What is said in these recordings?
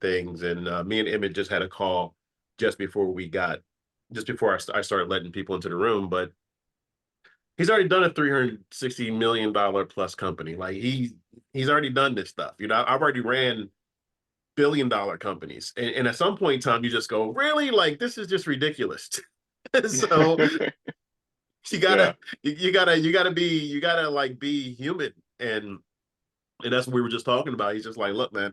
things. And me and Emmett just had a call just before I started letting people into the room. But he's already done a $360 million plus company. Like he's already done this stuff. I've already ran billion-dollar companies, and at some point in time, you just go, really, like this is just ridiculous. So you Yeah. gotta you gotta like be human, and that's what we were just talking about. He's just like, look, man,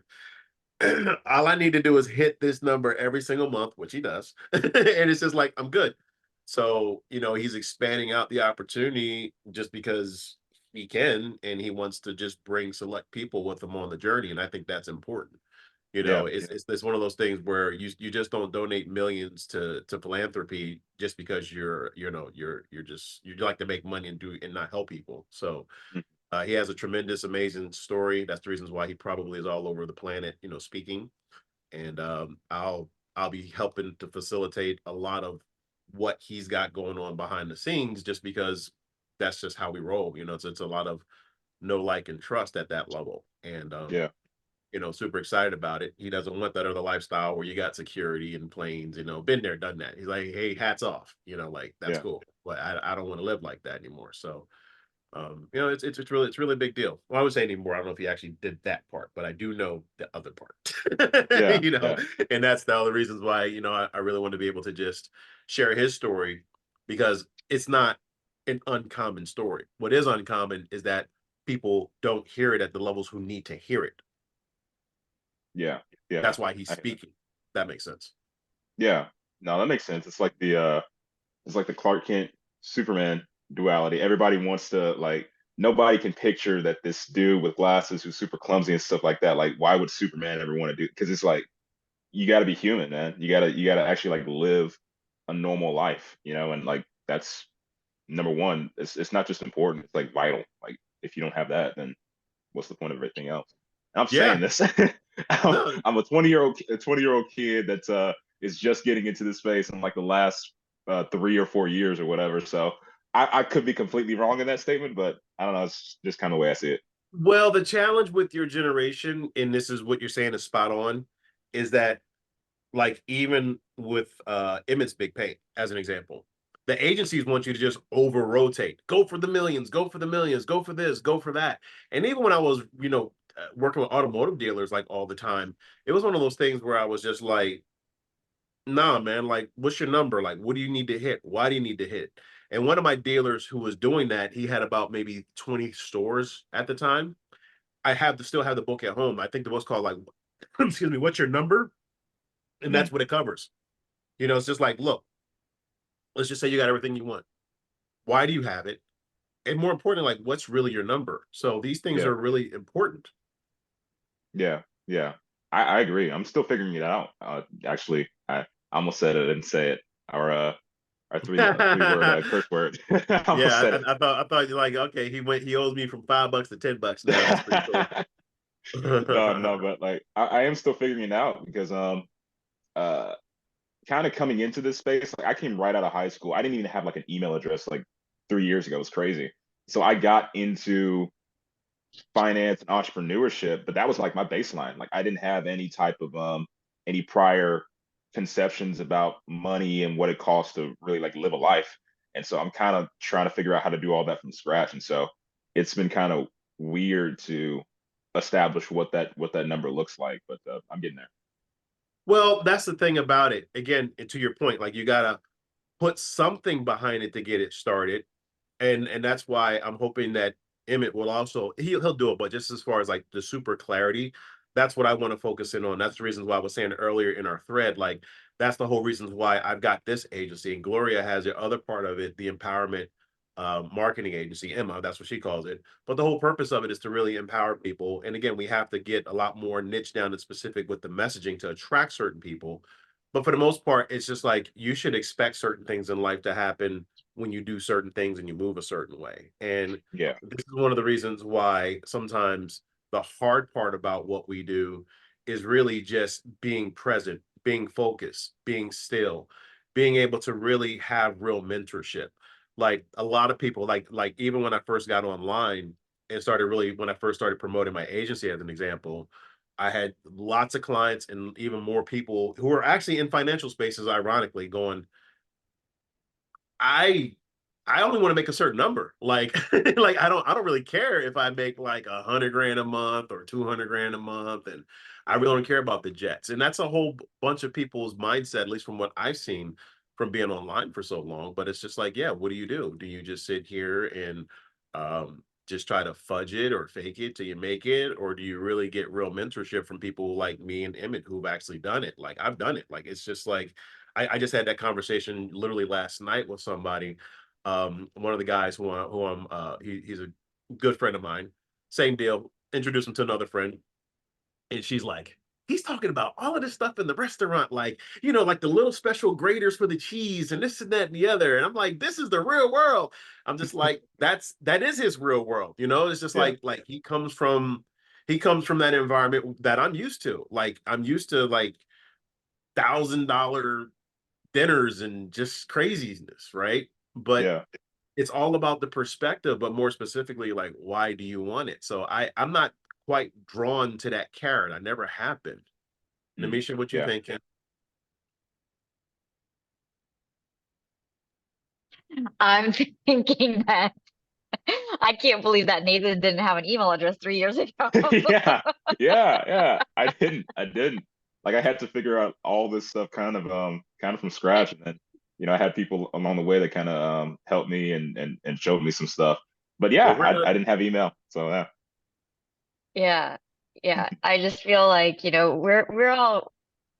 all I need to do is hit this number every single month, which he does. And it's just like, I'm good. So, he's expanding out the opportunity just because he can, and he wants to just bring select people with him on the journey. And I think that's important. Yeah. It's one of those things where you just don't donate millions to philanthropy just because you like to make money and not help people. So Mm. he has a tremendous, amazing story. That's the reasons why he probably is all over the planet, speaking. And I'll be helping to facilitate a lot of what he's got going on behind the scenes, just because that's just how we roll. It's a lot of know, like, and trust at that level. And Yeah. super excited about it. He doesn't want that other lifestyle where you got security and planes. Been there, done that. He's like, hey, hats off. Like that's Yeah. cool, but I don't want to live like that anymore. So it's really a big deal. Well, I would say anymore. I don't know if he actually did that part, but I do know the other part. Yeah. Yeah. And that's the other reasons why I really want to be able to just share his story, because it's not an uncommon story. What is uncommon is that people don't hear it at the levels who need to hear it. Yeah. Yeah. That's why he's speaking. That makes sense. Yeah. No, that makes sense. It's like the Clark Kent Superman duality. Everybody wants to like nobody can picture that this dude with glasses who's super clumsy and stuff like that. Like, why would Superman ever want to do? Because it's like you got to be human, man. You got to actually like live a normal life, and like that's number one. It's not just important; it's like vital. Like if you don't have that, then what's the point of everything else? And I'm Yeah. saying this. I'm, No. I'm a 20-year-old kid that is just getting into this space in like the last 3 or 4 years or whatever. So I could be completely wrong in that statement, but I don't know. It's just kind of the way I see it. Well, the challenge with your generation, and this is what you're saying is spot on, is that, like, even with Emmett's big pay, as an example, the agencies want you to just over rotate, go for the millions, go for the millions, go for this, go for that. And even when I was, working with automotive dealers like all the time, it was one of those things where I was just like, nah, man, like, what's your number? Like, what do you need to hit? Why do you need to hit? And one of my dealers who was doing that, he had about maybe 20 stores at the time. I have to still have the book at home. I think the book's called, like, excuse me, what's your number? And Mm, that's what it covers. It's just like, look, let's just say you got everything you want. Why do you have it? And more importantly, like, what's really your number? So these things yeah, are really important. yeah, yeah. I agree. I'm still figuring it out. Actually, I almost said it, I didn't say it. Our three word Yeah, curse word. I almost said I thought you're like, okay, he owes me from $5 to $10 now. That's pretty cool. it. No, no, but like I am still figuring it out because uh kind of coming into this space, like I came right out of high school. I didn't even have like an email address like 3 years ago. It was crazy. So I got into finance and entrepreneurship, but that was like my baseline. Like I didn't have any type of any prior conceptions about money and what it costs to really like live a life. And so I'm kind of trying to figure out how to do all that from scratch. And so it's been kind of weird to establish what that number looks like, but I'm getting there. Well, that's the thing about it. Again, and to your point, like, you gotta put something behind it to get it started. And that's why I'm hoping that Emmett will also, he'll do it, but just as far as like the super clarity, that's what I want to focus in on. That's the reasons why I was saying earlier in our thread, like, that's the whole reasons why I've got this agency, and Gloria has the other part of it, the empowerment marketing agency, Emma, that's what she calls it. But the whole purpose of it is to really empower people. And again, we have to get a lot more niche down and specific with the messaging to attract certain people. But for the most part, it's just like you should expect certain things in life to happen when you do certain things and you move a certain way. And Yeah. this is one of the reasons why sometimes the hard part about what we do is really just being present, being focused, being still, being able to really have real mentorship. Like, a lot of people, like even when I first got online and started really, when I first started promoting my agency as an example, I had lots of clients and even more people who are actually in financial spaces, ironically, going, I I only want to make a certain number. Like, like I don't really care if I make like 100 grand a month or 200 grand a month, and I really don't care about the jets. And that's a whole bunch of people's mindset, at least from what I've seen from being online for so long. But it's just like, yeah, what do you do? Do you just sit here and just try to fudge it or fake it till you make it, or do you really get real mentorship from people like me and Emmett who've actually done it? Like I've done it. Like it's just like I just had that conversation literally last night with somebody. One of the guys who I'm he's a good friend of mine. Same deal. Introduce him to another friend, and she's like, he's talking about all of this stuff in the restaurant, like, like the little special graters for the cheese and this and that and the other. And I'm like, this is the real world. I'm just like, that is his real world. It's just Yeah. like he comes from that environment that I'm used to. Like I'm used to like $1,000 dinners and just craziness, right? But Yeah. it's all about the perspective, but more specifically, like, why do you want it? So I'm not quite drawn to that carrot. I never have been. Mm. Namisha, what you Yeah. thinking? I'm thinking that I can't believe that Nathan didn't have an email address 3 years ago. Yeah. Yeah. Yeah. I didn't. Like I had to figure out all this stuff kind of from scratch. And then, I had people along the way that kind of helped me and showed me some stuff. But yeah, Well, we're I gonna didn't have email. So yeah. Yeah. Yeah. I just feel like, we're all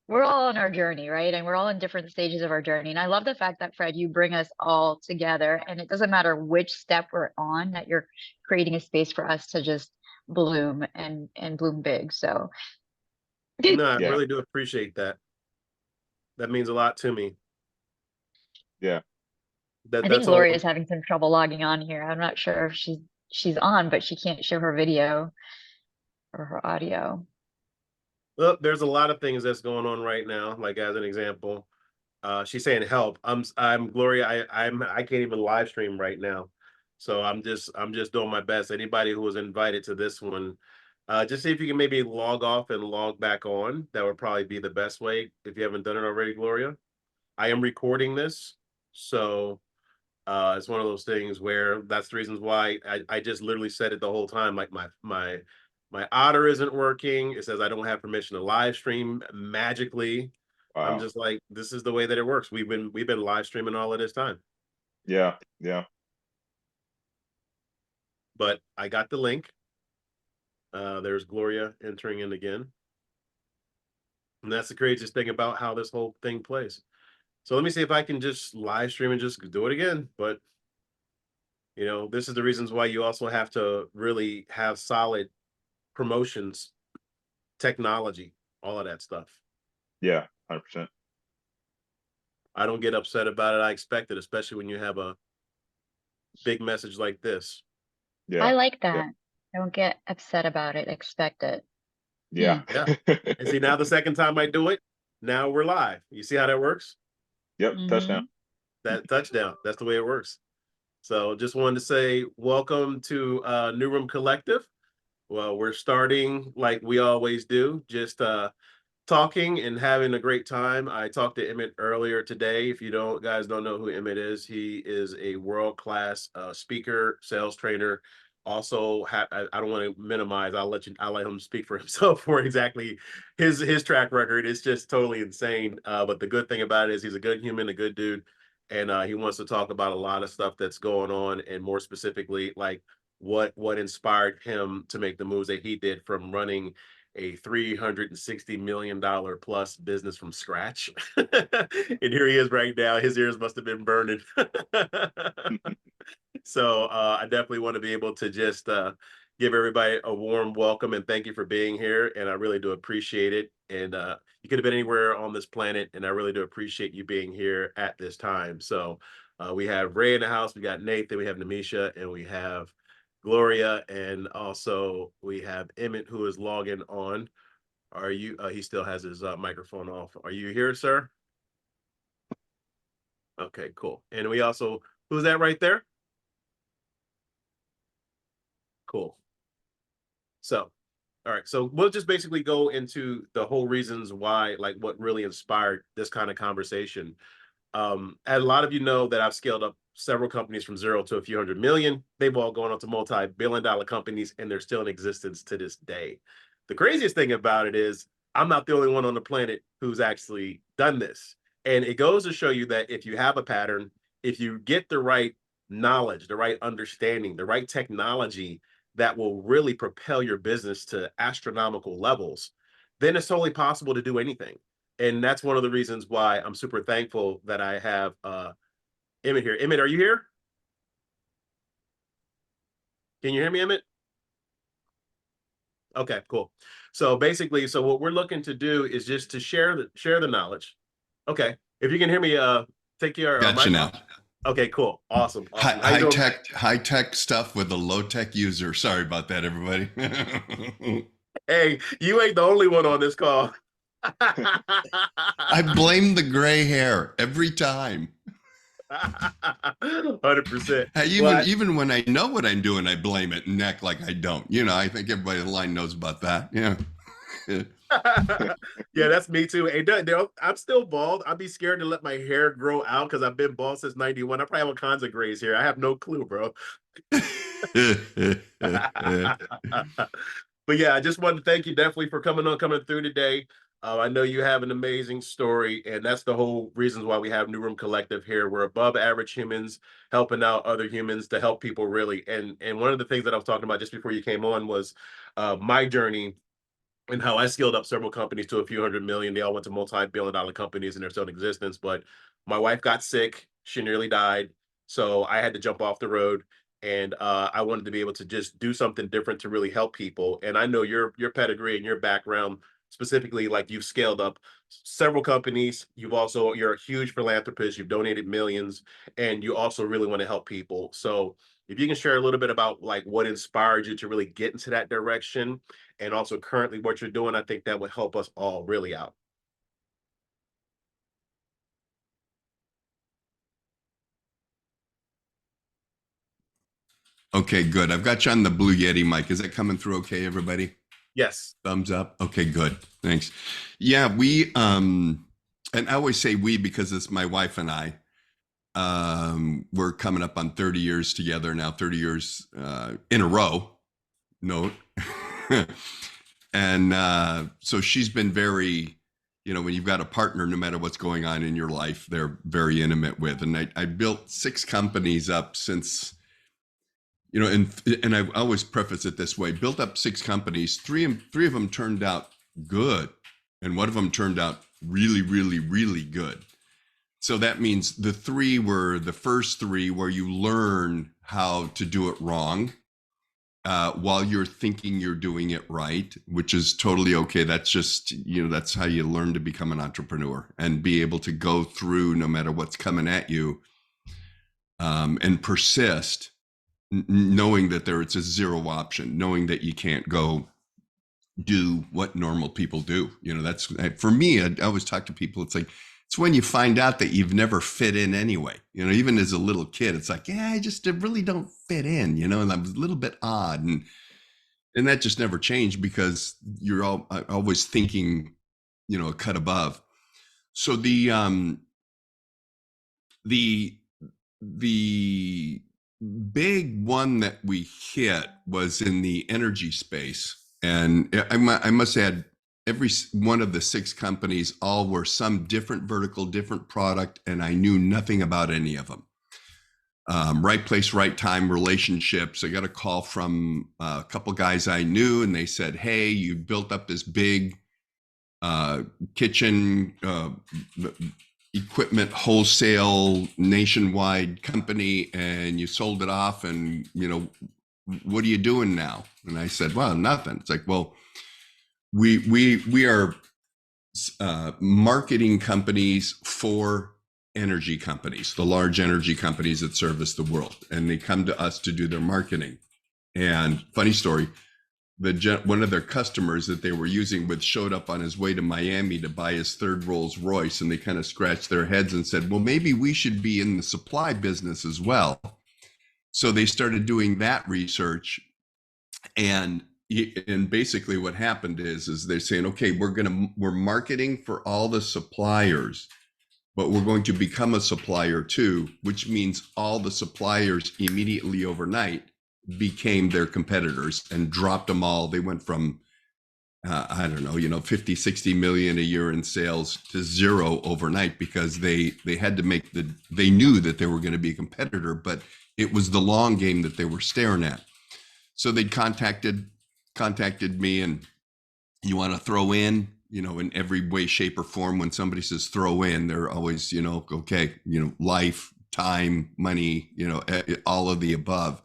on our journey, right? And we're all in different stages of our journey. And I love the fact that Fred, you bring us all together and it doesn't matter which step we're on, that you're creating a space for us to just bloom and bloom big. So no, I Yeah. really do appreciate that. That means a lot to me. Yeah. I think That's all. Gloria is having some trouble logging on here. I'm not sure if she's on, but she can't show her video or her audio. Well, there's a lot of things that's going on right now. Like as an example, she's saying help. I'm Gloria. I can't even live stream right now, so I'm just doing my best. Anybody who was invited to this one, just see if you can maybe log off and log back on. That would probably be the best way if you haven't done it already, Gloria. I am recording this, so it's one of those things where that's the reasons why I just literally said it the whole time. Like my otter isn't working. It says I don't have permission to live stream magically. I'm Wow. just like, this is the way that it works. We've been live streaming all of this time. Yeah. Yeah. But I got the link. There's Gloria entering in again. And that's the craziest thing about how this whole thing plays. So let me see if I can just live stream and just do it again. But this is the reasons why you also have to really have solid promotions, technology, all of that stuff. Yeah. 100%. I don't get upset about it. I expect it, especially when you have a big message like this. I Yeah. like Yeah. that. Don't get upset about it. Expect it. Yeah. Yeah. And see, now the second time I do it, now we're live. You see how that works? Yep. Touchdown. Hmm. That touchdown. That's the way it works. So just wanted to say welcome to New Room Collective. Well, we're starting like we always do, just talking and having a great time. I talked to Emmett earlier today. If you don't know who Emmett is, he is a world-class speaker, sales trainer. Also, I don't want to minimize. I'll let him speak for himself for exactly his track record. It's just totally insane. But the good thing about it is he's a good human, a good dude, and he wants to talk about a lot of stuff that's going on, and more specifically, like what inspired him to make the moves that he did from running a $360 million plus business from scratch. And here he is right now. His ears must have been burning. So I definitely want to be able to just give everybody a warm welcome and thank you for being here. And I really do appreciate it. And you could have been anywhere on this planet, and I really do appreciate you being here at this time. So we have Ray in the house, we got Nathan, we have Namisha, and we have Gloria, and also we have Emmett who is logging on. Are you? He still has his microphone off. Are you here, sir? Okay, cool. And we also, who's that right there? Cool. So All right. So we'll just basically go into the whole reasons why, like what really inspired this kind of conversation. And a lot of you know that I've scaled up several companies from zero to a few hundred million. They've all gone on to multi-billion-dollar companies, and they're still in existence to this day. The craziest thing about it is I'm not the only one on the planet who's actually done this. And it goes to show you that if you have a pattern, if you get the right knowledge, the right understanding, the right technology that will really propel your business to astronomical levels, then it's totally possible to do anything. And that's one of the reasons why I'm super thankful that I have Emmett here. Emmett, are you here? Can you hear me, Emmett? Okay, cool. So basically, so what we're looking to do is just to share the knowledge. Okay, if you can hear me, take your Gotcha now. Okay, cool, awesome. High tech stuff with a low tech user. Sorry about that, everybody. Hey, you ain't the only one on this call. I blame the gray hair every time. 100%. Even when I know what I'm doing, I blame it and act like I don't. You know, I think everybody in the line knows about that. Yeah. Yeah, that's me too. I'm still bald. I'd be scared to let my hair grow out because I've been bald since 91. I probably have all kinds of grays here. I have no clue, bro. But yeah, I just wanted to thank you definitely for coming through today. I know you have an amazing story, and that's the whole reasons why we have New Room Collective here. We're above average humans helping out other humans to help people really. And one of the things that I was talking about just before you came on was my journey and how I scaled up several companies to a few hundred million. They all went to multi-billion-dollar companies and they're still in existence. But my wife got sick. She nearly died. So I had to jump off the road. And I wanted to be able to just do something different to really help people. And I know your pedigree and your background, specifically, like you've scaled up several companies. You're a huge philanthropist. You've donated millions, and you also really want to help people. So if you can share a little bit about like what inspired you to really get into that direction, and also currently what you're doing, I think that would help us all really out. Okay, good. I've got you on the Blue Yeti mic. Is it coming through okay, everybody? Yes. Thumbs up. Okay, good. Thanks. Yeah, we and I always say we because it's my wife and I. We're coming up on 30 years together now, 30 years in a row. Note. And so she's been very, you know, when you've got a partner, no matter what's going on in your life, they're very intimate with. And I built 6 companies up since, you know, and I always preface it this way: built up 6 companies. Three of them turned out good, and one of them turned out really, really, really good. So that means the 3 were the first 3 where you learn how to do it wrong while you're thinking you're doing it right, which is totally okay. That's just, you know, that's how you learn to become an entrepreneur and be able to go through no matter what's coming at you and persist, knowing that it's a zero option, knowing that you can't go do what normal people do. You know, that's for me. I always talk to people. It's like, it's when you find out that you've never fit in anyway. You know, even as a little kid, it's like, yeah, I really don't fit in, you know, and I'm a little bit odd. And that just never changed because you're always thinking, you know, a cut above. So the big one that we hit was in the energy space. And I must add, every one of the 6 companies all were some different vertical, different product, and I knew nothing about any of them. Right place, right time, relationships. I got a call from a couple guys I knew, and they said, hey, you built up this big kitchen equipment wholesale nationwide company, and you sold it off, and, you know, what are you doing now? And I said, well, nothing. It's like, well, we are marketing companies for energy companies, the large energy companies that service the world, and they come to us to do their marketing. And funny story, one of their customers that they were using with showed up on his way to Miami to buy his 3rd Rolls Royce, and they kind of scratched their heads and said, well, maybe we should be in the supply business as well. So they started doing that research, and and basically what happened is they're saying, okay, we're marketing for all the suppliers, but we're going to become a supplier too, which means all the suppliers immediately overnight became their competitors and dropped them all. They went from, I don't know, 50, 60 million a year in sales to zero overnight, because they had to they knew that they were going to be a competitor, but it was the long game that they were staring at. So they contacted me, and you want to throw in, in every way, shape, or form. When somebody says throw in, they're always, okay, life, time, money, all of the above.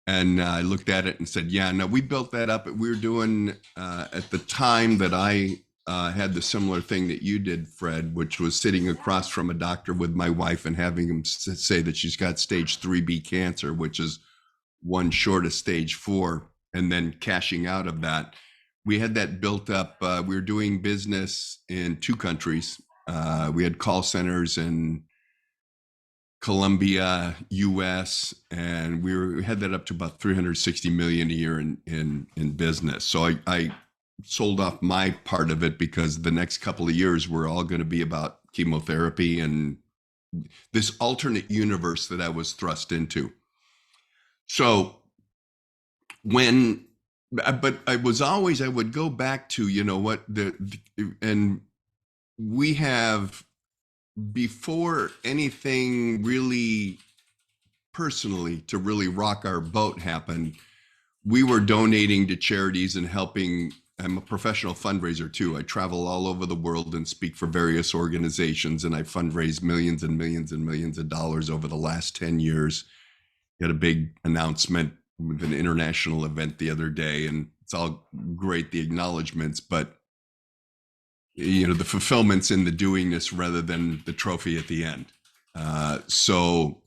And I looked at it and said, yeah, no, we built that up. We were doing, at the time that I had the similar thing that you did, Fred, which was sitting across from a doctor with my wife and having him say that she's got stage 3B cancer, which is one short of stage 4, and then cashing out of that. We had that built up. We were doing business in 2 countries. We had call centers in Colombia, US, and we had that up to about 360 million a year in business. So I sold off my part of it, because the next couple of years were all going to be about chemotherapy and this alternate universe that I was thrust into. So but I would go back to, and we have, before anything really personally to really rock our boat happened, we were donating to charities and helping. I'm a professional fundraiser too. I travel all over the world and speak for various organizations, and I fundraised millions and millions and millions of dollars over the last 10 years. Had a big announcement with an international event the other day, and it's all great, the acknowledgments, but the fulfillment's in the doing this rather than the trophy at the end. So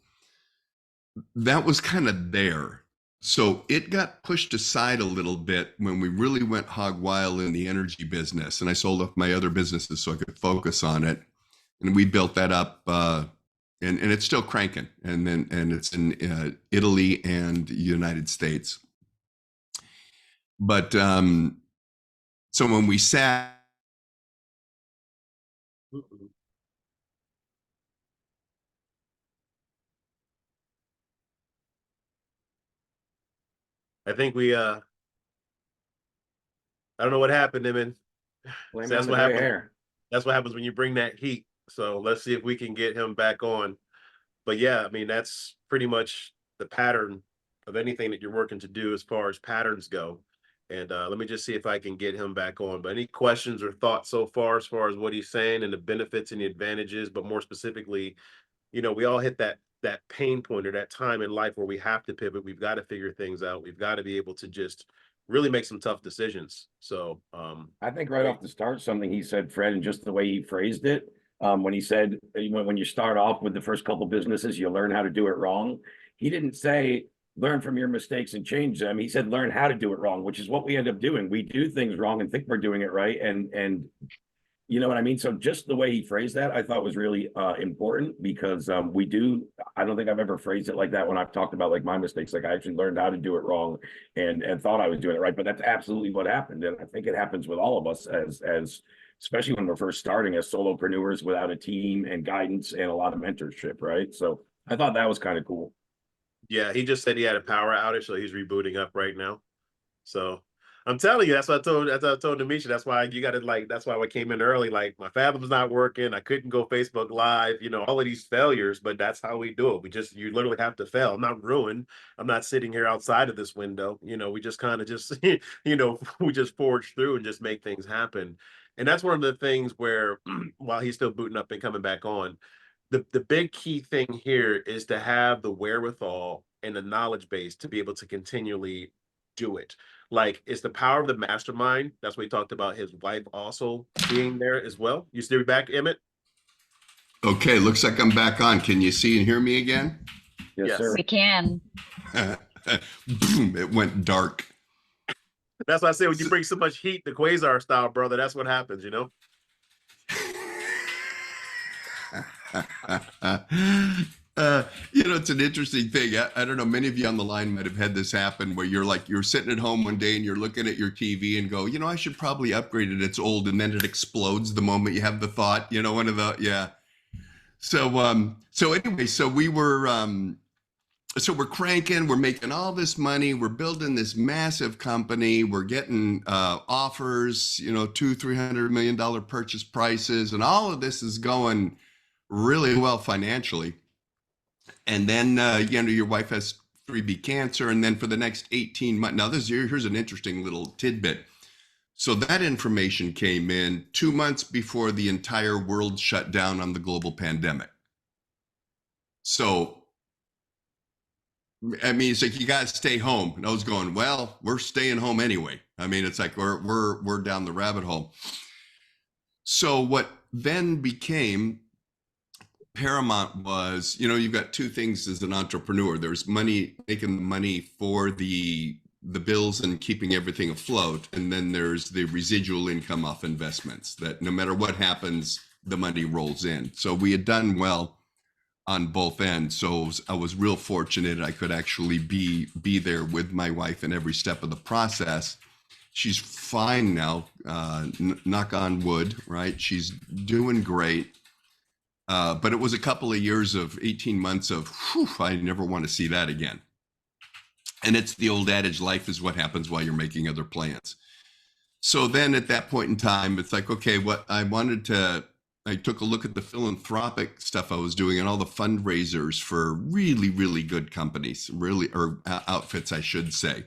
that was kind of there. So it got pushed aside a little bit when we really went hog wild in the energy business, and I sold off my other businesses so I could focus on it. And we built that up, and it's still cranking. And it's in Italy and the United States. But so when we sat, I think I don't know what happened, Emmett. So that's what happened. That's what happens when you bring that heat. So let's see if we can get him back on. But yeah, I mean, that's pretty much the pattern of anything that you're working to do as far as patterns go. And let me just see if I can get him back on. But any questions or thoughts so far as what he's saying and the benefits and the advantages, but more specifically, we all hit that pain point or that time in life where we have to pivot. We've got to figure things out. We've got to be able to just really make some tough decisions. So I think right off the start, something he said, Fred, and just the way he phrased it, when he said, when you start off with the first couple businesses, you learn how to do it wrong. He didn't say learn from your mistakes and change them. He said learn how to do it wrong, which is what we end up doing. We do things wrong and think we're doing it right, and you know what I mean? So just the way he phrased that, I thought was really important, because I don't think I've ever phrased it like that when I've talked about like my mistakes. Like I actually learned how to do it wrong and thought I was doing it right. But that's absolutely what happened. And I think it happens with all of us as especially when we're first starting as solopreneurs without a team and guidance and a lot of mentorship, right? So I thought that was kind of cool. Yeah, he just said he had a power outage, so he's rebooting up right now. So I'm telling you, that's what I told Demisha. That's why that's why I came in early. Like my Fathom's not working. I couldn't go Facebook Live, all of these failures, but that's how we do it. You literally have to fail. I'm not ruined. I'm not sitting here outside of this window. We just kind of we just forge through and just make things happen. And that's one of the things where while he's still booting up and coming back on, the big key thing here is to have the wherewithal and the knowledge base to be able to continually do it. Like, it's the power of the mastermind. That's what he talked about, his wife also being there as well. You still back, Emmett? Okay, looks like I'm back on. Can you see and hear me again? Yes, sir. We can. Boom, it went dark. That's why I say when you bring so much heat, the quasar style, brother, that's what happens, it's an interesting thing. I don't know. Many of you on the line might have had this happen where you're sitting at home one day and you're looking at your TV and go, I should probably upgrade it. It's old. And then it explodes the moment you have the thought, one of the, yeah. So anyway, so we're cranking, we're making all this money, we're building this massive company, we're getting offers, $200-300 million purchase prices, and all of this is going really well financially. And then your wife has 3B cancer, and then for the next 18 months, now here's an interesting little tidbit. So that information came in 2 months before the entire world shut down on the global pandemic. So I mean, it's like, you got to stay home. And I was going, well, we're staying home anyway. I mean, it's like we're down the rabbit hole. So what then became paramount was, you've got two things as an entrepreneur. There's money, making money for the bills and keeping everything afloat. And then there's the residual income off investments that no matter what happens, the money rolls in. So we had done well on both ends. So I was real fortunate. I could actually be there with my wife in every step of the process. She's fine now, knock on wood, right? She's doing great. But it was a couple of years of 18 months of, I never want to see that again. And it's the old adage, life is what happens while you're making other plans. So then at that point in time, it's like, okay, I took a look at the philanthropic stuff I was doing and all the fundraisers for really, really good companies, or outfits, I should say.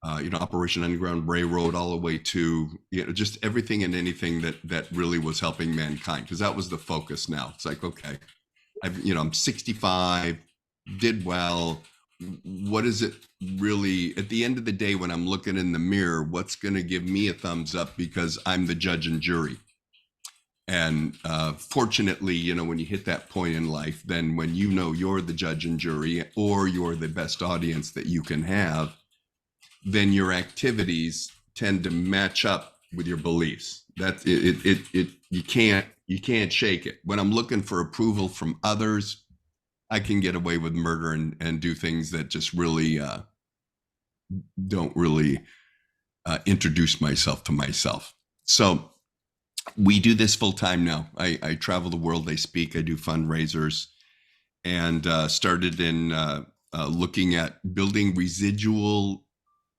Operation Underground Railroad, all the way to, just everything and anything that really was helping mankind, because that was the focus now. It's like, okay, I'm 65, did well. What is it really, at the end of the day, when I'm looking in the mirror, what's going to give me a thumbs up because I'm the judge and jury? And fortunately, when you hit that point in life, then when you're the judge and jury, or you're the best audience that you can have, then your activities tend to match up with your beliefs. That's it. You can't shake it. When I'm looking for approval from others, I can get away with murder and do things that just really don't really introduce myself to myself. So we do this full time now. I travel the world, I speak, I do fundraisers, and started in looking at building residual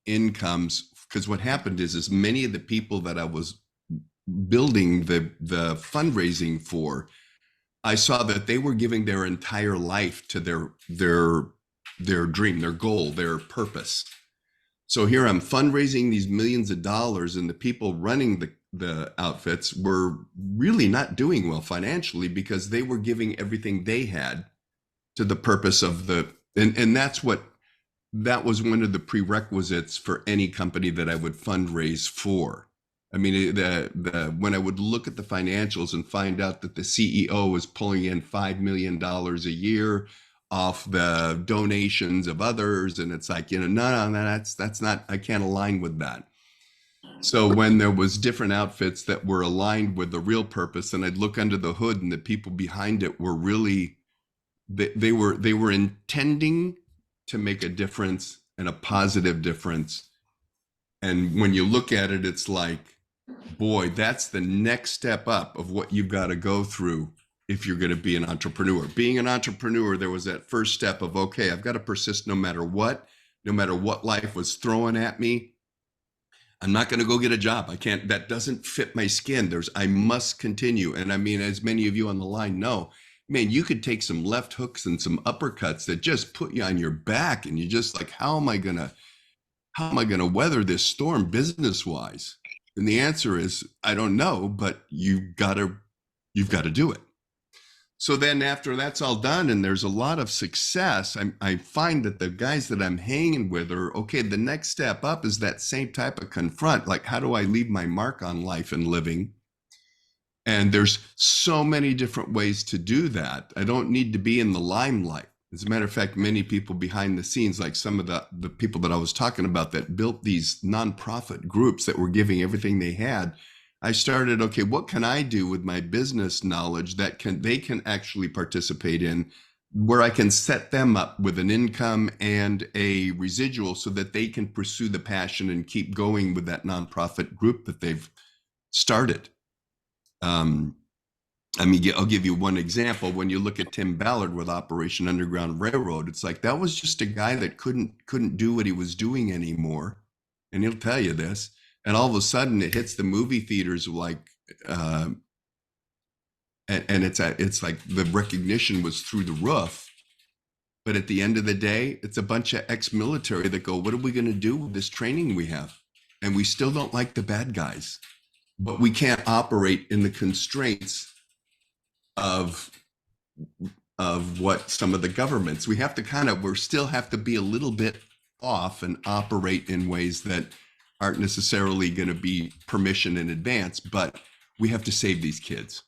incomes. Because what happened is many of the people that I was building the fundraising for, I saw that they were giving their entire life to their dream, their goal, their purpose. So here I'm fundraising these millions of dollars, and the people running the outfits were really not doing well financially because they were giving everything they had to the purpose of and that was one of the prerequisites for any company that I would fundraise for. I mean, when I would look at the financials and find out that the CEO was pulling in $5 million a year off the donations of others, and it's like, no, that's not, I can't align with that. So when there was different outfits that were aligned with the real purpose, and I'd look under the hood, and the people behind it were really, they were intending to make a difference, and a positive difference. And when you look at it, it's like, boy, that's the next step up of what you've got to go through if you're going to be an entrepreneur. Being an entrepreneur, there was that first step of, okay, I've got to persist no matter what life was throwing at me. I'm not going to go get a job. I can't, that doesn't fit my skin. I must continue. And I mean, as many of you on the line know, man, you could take some left hooks and some uppercuts that just put you on your back. And you're just like, how am I going to weather this storm business wise? And the answer is, I don't know, but you've got to do it. So then after that's all done and there's a lot of success, I find that the guys that I'm hanging with are, okay, the next step up is that same type of confront. Like, how do I leave my mark on life and living? And there's so many different ways to do that. I don't need to be in the limelight. As a matter of fact, many people behind the scenes, like some of the people that I was talking about that built these nonprofit groups that were giving everything they had, I started, okay, what can I do with my business knowledge that they can actually participate in where I can set them up with an income and a residual so that they can pursue the passion and keep going with that nonprofit group that they've started. I mean, I'll give you one example. When you look at Tim Ballard with Operation Underground Railroad, it's like that was just a guy that couldn't do what he was doing anymore, and he'll tell you this. And all of a sudden, it hits the movie theaters like, and it's like the recognition was through the roof. But at the end of the day, it's a bunch of ex-military that go, "What are we going to do with this training we have?" And we still don't like the bad guys, but we can't operate in the constraints of what some of the governments, we have to we still have to be a little bit off and operate in ways that aren't necessarily going to be permission in advance, but we have to save these kids.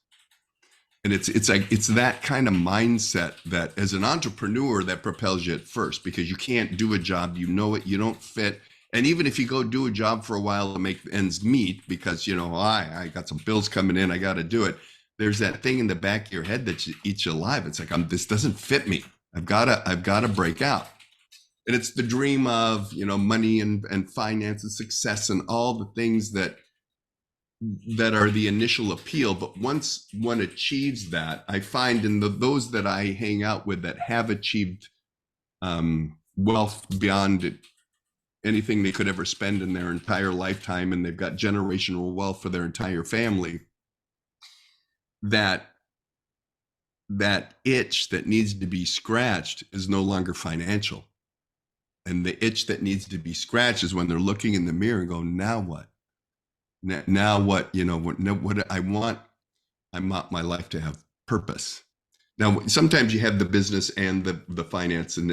And it's like, it's that kind of mindset that as an entrepreneur that propels you at first, because you can't do a job, you know it, you don't fit. And even if you go do a job for a while to make ends meet, because, I got some bills coming in, I got to do it. There's that thing in the back of your head that eats you alive. It's like, this doesn't fit me. I've got to break out. And it's the dream of, money and finance and success and all the things that are the initial appeal. But once one achieves that, I find in those that I hang out with that have achieved wealth beyond anything they could ever spend in their entire lifetime, and they've got generational wealth for their entire family, that itch that needs to be scratched is no longer financial. And the itch that needs to be scratched is when they're looking in the mirror and go, now what? Now what? What I want my life to have purpose. Now, sometimes you have the business and the finance, and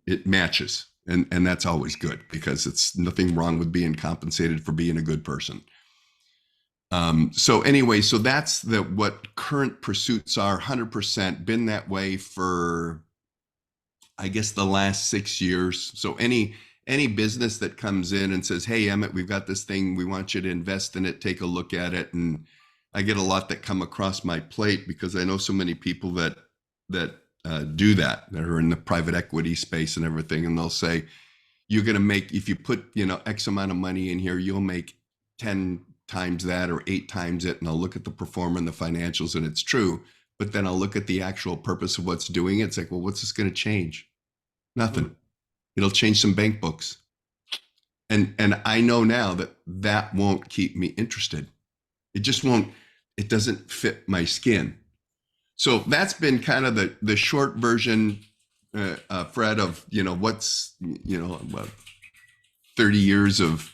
it matches. And that's always good, because it's nothing wrong with being compensated for being a good person. So anyway, so that's what current pursuits are. 100% been that way for, I guess, the last 6 years. So any business that comes in and says, "Hey, Emmett, we've got this thing, we want you to invest in it, take a look at it." And I get a lot that come across my plate, because I know so many people that do that are in the private equity space and everything. And they'll say, you're going to make, if you put, X amount of money in here, you'll make 10 times that or 8 times it. And I'll look at the performance and the financials, and it's true. But then I'll look at the actual purpose of what's doing it. It's like, well, what's this going to change? Nothing. It'll change some bank books. And I know now that won't keep me interested. It just won't, it doesn't fit my skin. So that's been kind of the short version, Fred, of, what's, 30 years of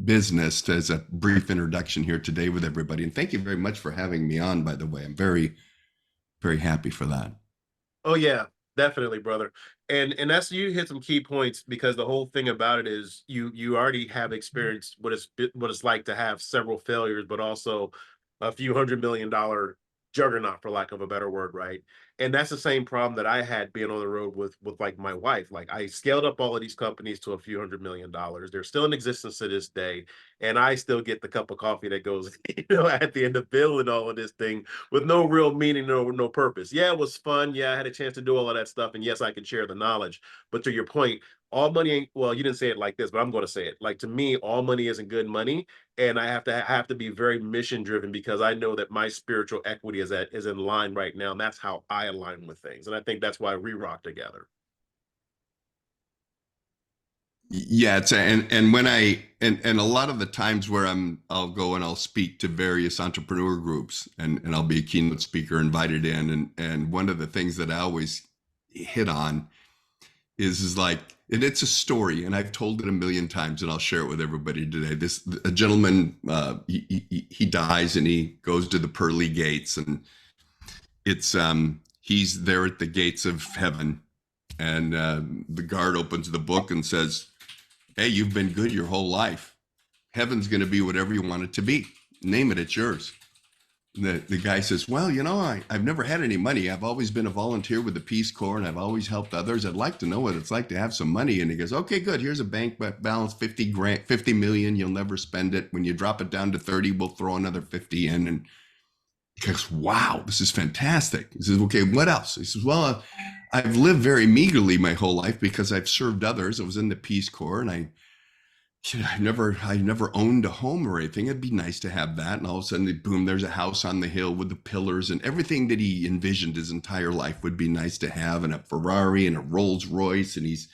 business, as a brief introduction here today with everybody. And thank you very much for having me on, by the way. I'm very, very happy for that. Oh yeah, definitely, brother. And that's, you hit some key points, because the whole thing about it is you already have experienced what it's like to have several failures, but also a few $100 million juggernaut, for lack of a better word, right? And that's the same problem that I had being on the road with like my wife. Like, I scaled up all of these companies to a few $100 million. They're still in existence to this day, and I still get the cup of coffee that goes, at the end of building all of this thing with no real meaning, no purpose. Yeah, it was fun. Yeah, I had a chance to do all of that stuff, and yes, I can share the knowledge. But to your point, all money ain't, well, you didn't say it like this, but I'm going to say it. Like, to me, all money isn't good money, and I have to be very mission driven, because I know that my spiritual equity is in line right now, and that's how I align with things. And I think that's why we rock together. Yeah, and when and a lot of the times where I'll go and I'll speak to various entrepreneur groups, and I'll be a keynote speaker invited in, and one of the things that I always hit on is like, and it's a story, and I've told it a million times, and I'll share it with everybody today. A gentleman, he dies, and he goes to the Pearly Gates, and it's he's there at the gates of heaven, and the guard opens the book and says, "Hey, you've been good your whole life. Heaven's going to be whatever you want it to be. Name it, it's yours." The guy says, "Well, I've never had any money. I've always been a volunteer with the Peace Corps, and I've always helped others. I'd like to know what it's like to have some money." And he goes, "Okay, good. Here's a bank balance, 50 million. You'll never spend it. When you drop it down to 30, we'll throw another 50 in." And He goes, wow, this is fantastic. He says, okay, what else? He says, well, I've lived very meagerly my whole life because I've served others. I was in the Peace Corps, and I never owned a home or anything. It'd be nice to have that. And all of a sudden, boom, there's a house on the hill with the pillars, and everything that he envisioned his entire life would be nice to have, and a Ferrari and a Rolls Royce. And he's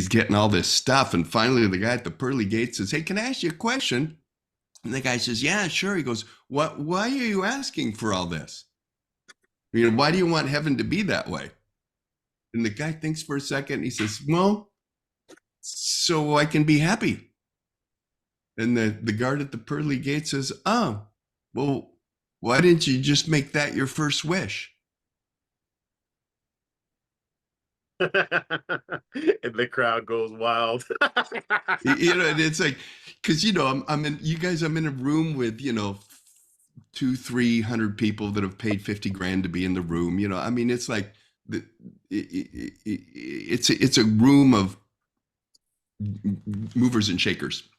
getting all this stuff. And finally, the guy at the Pearly Gates says, hey, can I ask you a question? And the guy says, yeah, sure. He goes, why are you asking for all this? Why do you want heaven to be that way? And the guy thinks for a second. And he says, well, so I can be happy. And the guard at the Pearly Gates says, oh, well, why didn't you just make that your first wish? And the crowd goes wild. And it's like, because I'm in a room with 200-300 people that have paid $50,000 to be in the room. It's like it's a room of movers and shakers.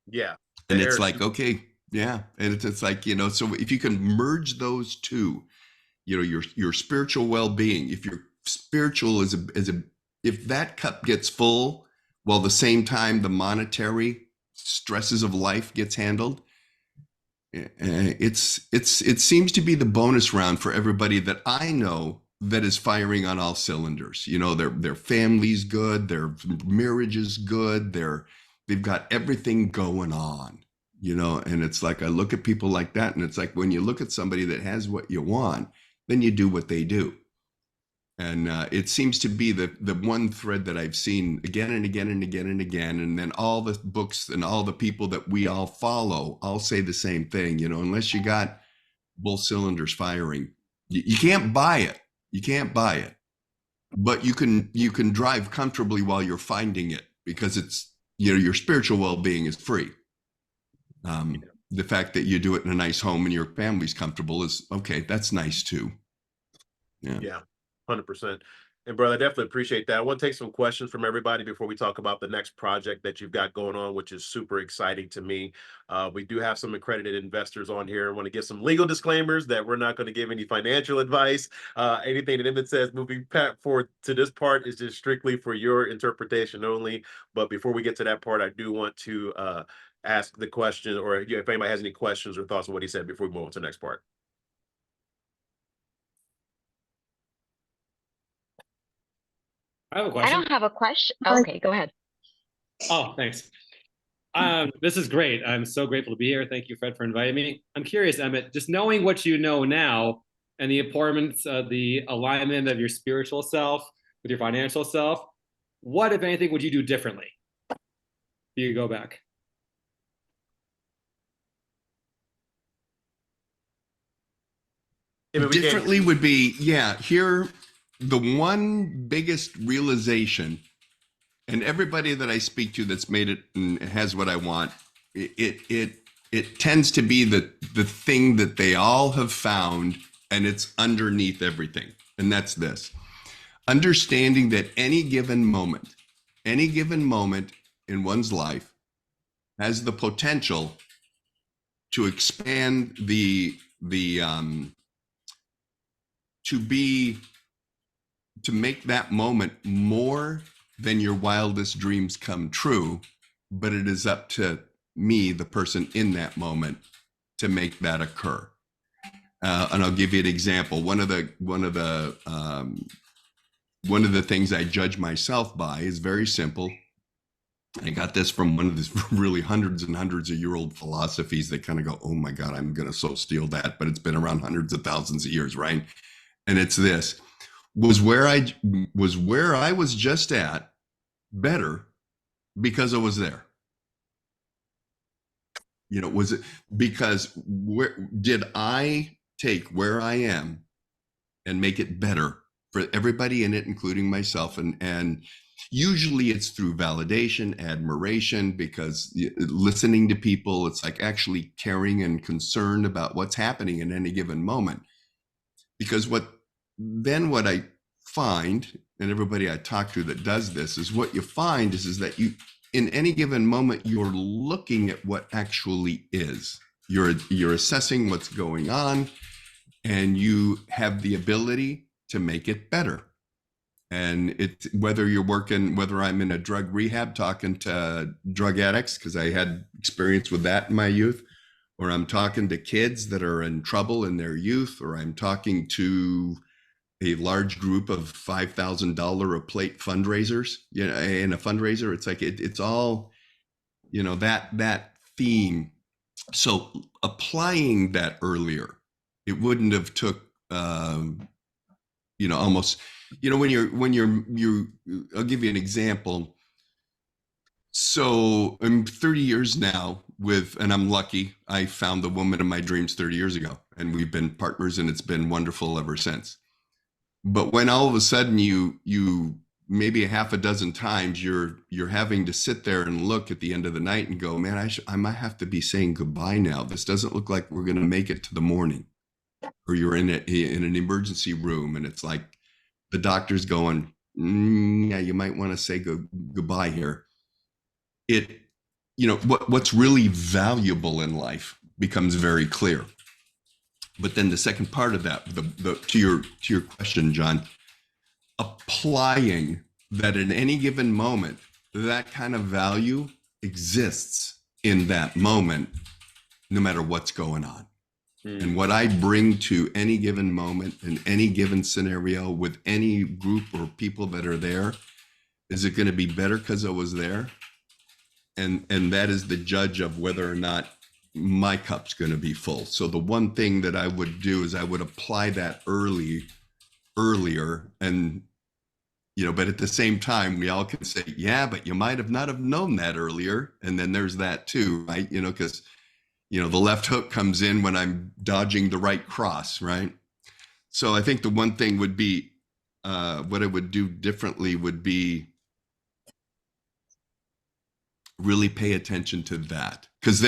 Yeah. And it's like, okay, yeah. And it's like, so if you can merge those two, your spiritual well-being, if your spiritual if that cup gets full while the same time the monetary stresses of life gets handled, it seems to be the bonus round for everybody that I know that is firing on all cylinders. Their family's good, their marriage is good, they've got everything going on, and it's like, I look at people like that, and it's like, when you look at somebody that has what you want, then you do what they do. And it seems to be the one thread that I've seen again and again and again and again. And then all the books and all the people that we all follow all say the same thing, unless you got both cylinders firing, you can't buy it. You can't buy it, but you can drive comfortably while you're finding it, because it's, your spiritual well-being is free. The fact that you do it in a nice home and your family's comfortable is okay. That's nice too. Yeah. 100%. And brother, I definitely appreciate that. I want to take some questions from everybody before we talk about the next project that you've got going on, which is super exciting to me. We do have some accredited investors on here. I want to give some legal disclaimers that we're not going to give any financial advice. Anything that Emmett says moving forward to this part is just strictly for your interpretation only. But before we get to that part, I do want to ask the question, or if anybody has any questions or thoughts on what he said before we move on to the next part. I have a question. I don't have a question. Okay, go ahead. Oh, thanks. This is great. I'm so grateful to be here. Thank you, Fred, for inviting me. I'm curious, Emmett, just knowing what you know now and the importance of the alignment of your spiritual self with your financial self, what, if anything, would you do differently if you go back? Differently would be, here, the one biggest realization, and everybody that I speak to that's made it and has what I want, it tends to be the thing that they all have found, and it's underneath everything. And that's this: understanding that any given moment in one's life has the potential to expand to make that moment more than your wildest dreams come true, but it is up to me, the person in that moment, to make that occur. And I'll give you an example. One of the things I judge myself by is very simple. I got this from one of these really hundreds and hundreds of year old philosophies that kind of go, oh my God, I'm going to so steal that, but it's been around hundreds of thousands of years, right? And it's this: was where I was just at better because I was there? Was it because did I take where I am and make it better for everybody in it, including myself? And usually it's through validation, admiration, because listening to people, it's like actually caring and concerned about what's happening in any given moment. Because what I find, and everybody I talk to that does this, is what you find is that you, in any given moment, you're looking at what actually is. You're assessing what's going on, and you have the ability to make it better. And it's whether I'm in a drug rehab talking to drug addicts, because I had experience with that in my youth, or I'm talking to kids that are in trouble in their youth, or I'm talking to a large group of $5,000 a plate fundraisers, in a fundraiser. It's like, it's all, that theme. So applying that earlier, it wouldn't have took, almost, when you're, I'll give you an example. So I'm 30 years now and I'm lucky, I found the woman of my dreams 30 years ago, and we've been partners, and it's been wonderful ever since. But when all of a sudden you maybe a half a dozen times you're having to sit there and look at the end of the night and go, man, I might have to be saying goodbye now. This doesn't look like we're going to make it to the morning. Or you're in an emergency room, and it's like the doctor's going, yeah, you might want to say goodbye here. What's really valuable in life becomes very clear. But then the second part of that, to your question, John, applying that in any given moment, that kind of value exists in that moment, no matter what's going on. And what I bring to any given moment in any given scenario with any group or people that are there, is it going to be better because I was there? And that is the judge of whether or not my cup's going to be full. So the one thing that I would do is I would apply that earlier, and but at the same time, we all can say, yeah, but you might have not have known that earlier. And then there's that too, right? Because the left hook comes in when I'm dodging the right cross, right? So I think the one thing would be, what I would do differently would be really pay attention to that. Because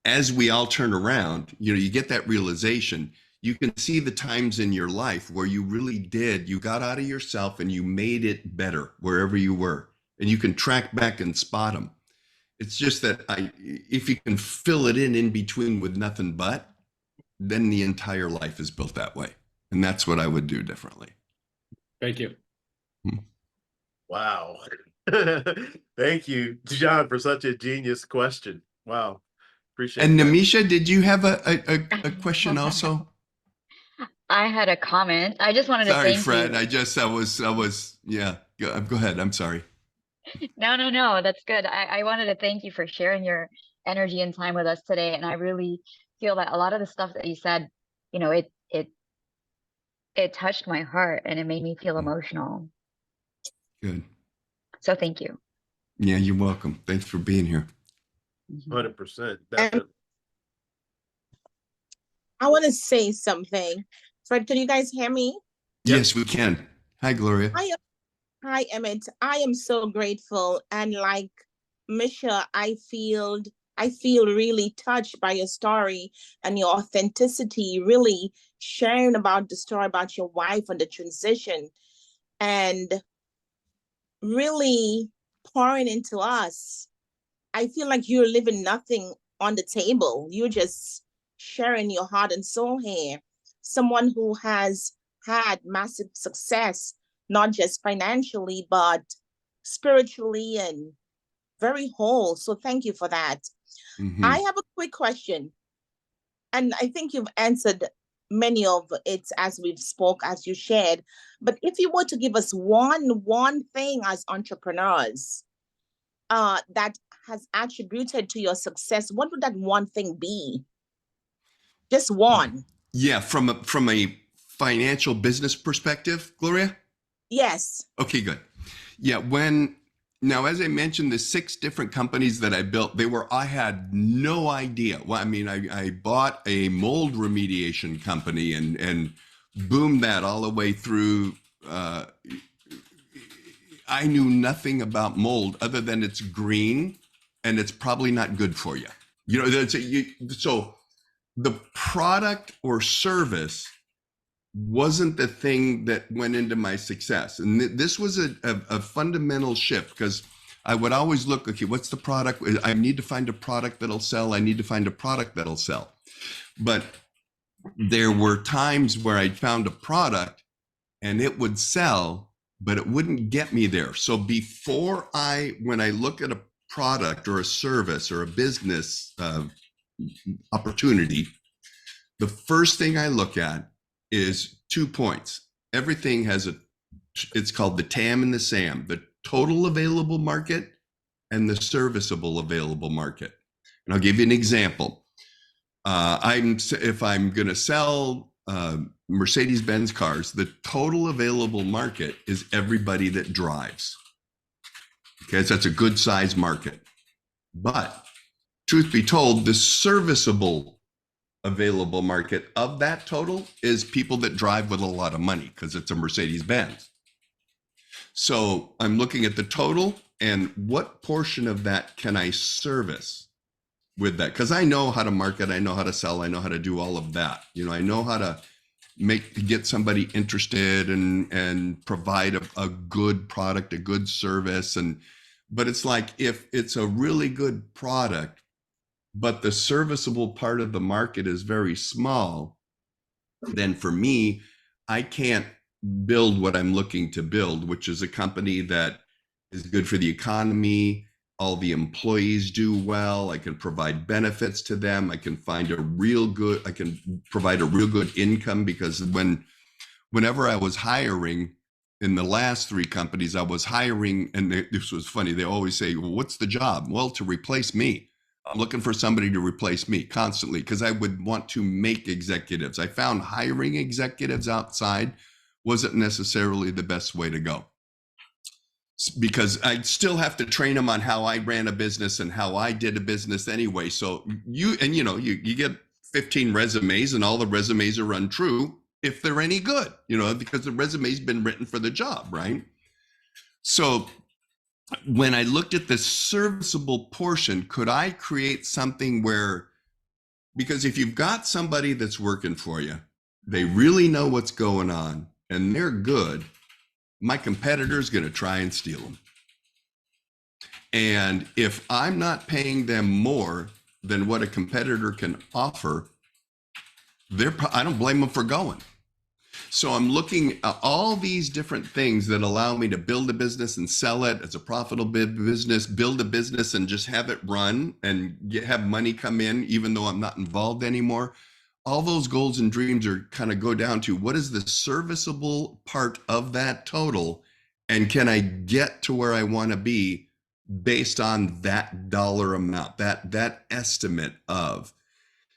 as we all turn around, you get that realization. You can see the times in your life where you really you got out of yourself and you made it better wherever you were. And you can track back and spot them. It's just that if you can fill it in between with nothing but, then the entire life is built that way. And that's what I would do differently. Thank you. Wow. Thank you, John, for such a genius question. Wow. Appreciate it. And Namisha, did you have a question also? I had a comment. I just wanted to Sorry, thank Fred. you. Yeah. Go ahead. I'm sorry. No, that's good. I wanted to thank you for sharing your energy and time with us today. And I really feel that a lot of the stuff that you said, it touched my heart and it made me feel emotional. Good. So thank you. Yeah, you're welcome. Thanks for being here. 100%. I want to say something. Fred, can you guys hear me? Yes, we can. Hi, Gloria. Hi, Emmett. I am so grateful. And like Misha, I feel really touched by your story and your authenticity, really sharing about the story about your wife and the transition, and really pouring into us. I feel like you're leaving nothing on the table. You're just sharing your heart and soul here. Someone who has had massive success, not just financially, but spiritually and very whole. So thank you for that. Mm-hmm. I have a quick question. And I think you've answered many of it as we've spoke, as you shared. But if you were to give us one thing as entrepreneurs that has attributed to your success, what would that one thing be? Just one. Yeah, from a financial business perspective, Gloria? Yes. Okay, good. Yeah, now, as I mentioned, the 6 different companies that I built, I had no idea. Well, I mean, I bought a mold remediation company and boomed that all the way through. I knew nothing about mold other than it's green and it's probably not good for you. So the product or service wasn't the thing that went into my success. And this was a fundamental shift, because I would always look, okay, what's the product? I need to find a product that'll sell. I need to find a product that'll sell. But there were times where I found a product and it would sell, but it wouldn't get me there. So when I look at a product or a service or a business opportunity, the first thing I look at is 2 points. Everything has it's called the TAM and the SAM, the total available market and the serviceable available market. And I'll give you an example. If I'm going to sell Mercedes-Benz cars, the total available market is everybody that drives. Okay, so that's a good size market. But truth be told, the serviceable available market of that total is people that drive with a lot of money because it's a Mercedes-Benz. So I'm looking at the total and what portion of that can I service with that? Because I know how to market, I know how to sell, I know how to do all of that. You know, I know how to get somebody interested and provide a good product, a good service. But it's like, if it's a really good product, but the serviceable part of the market is very small, then for me, I can't build what I'm looking to build, which is a company that is good for the economy. All the employees do well. I can provide benefits to them. I can provide a real good income, because whenever I was hiring in the last 3 companies, I was hiring, and this was funny. They always say, well, what's the job? Well, to replace me. I'm looking for somebody to replace me constantly, because I would want to make executives. I found hiring executives outside wasn't necessarily the best way to go, because I still have to train them on how I ran a business and how I did a business anyway. So you get 15 resumes and all the resumes are untrue if they're any good, because the resume's been written for the job, right? So when I looked at the serviceable portion, could I create something where, because if you've got somebody that's working for you, they really know what's going on and they're good, my competitor's going to try and steal them. And if I'm not paying them more than what a competitor can offer, I don't blame them for going. So I'm looking at all these different things that allow me to build a business and sell it as a profitable business, build a business and just have it run and have money come in, even though I'm not involved anymore. All those goals and dreams are kind of go down to, what is the serviceable part of that total? And can I get to where I want to be based on that dollar amount, that estimate of?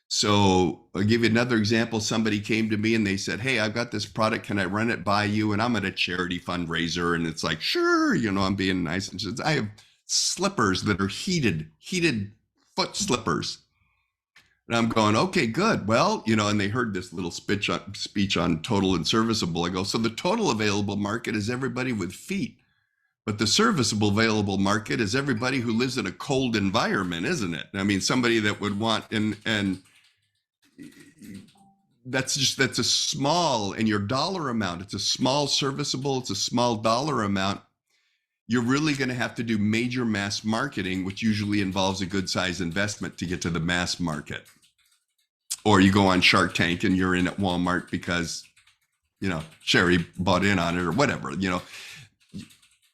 So I'll give you another example. Somebody came to me and they said, hey, I've got this product. Can I run it by you? And I'm at a charity fundraiser. And it's like, sure, I'm being nice. And says, I have slippers that are heated foot slippers. And I'm going, okay, good. Well, and they heard this little speech on total and serviceable. I go, so the total available market is everybody with feet, but the serviceable available market is everybody who lives in a cold environment, isn't it? I mean, somebody that would want, and that's a small, and your dollar amount, it's a small serviceable, it's a small dollar amount. You're really going to have to do major mass marketing, which usually involves a good size investment to get to the mass market. Or you go on Shark Tank and you're in at Walmart because, Sherry bought in on it or whatever.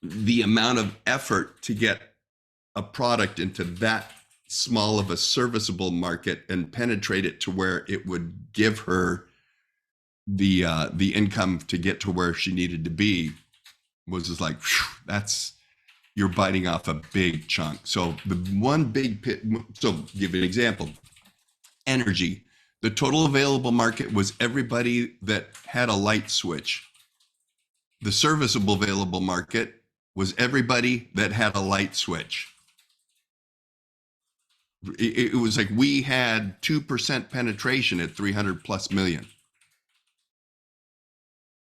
The amount of effort to get a product into that small of a serviceable market and penetrate it to where it would give her the income to get to where she needed to be was just like, whew, you're biting off a big chunk. So the one big so give you an example, energy. The total available market was everybody that had a light switch. The serviceable available market was everybody that had a light switch. It was like we had 2% penetration at 300 plus million.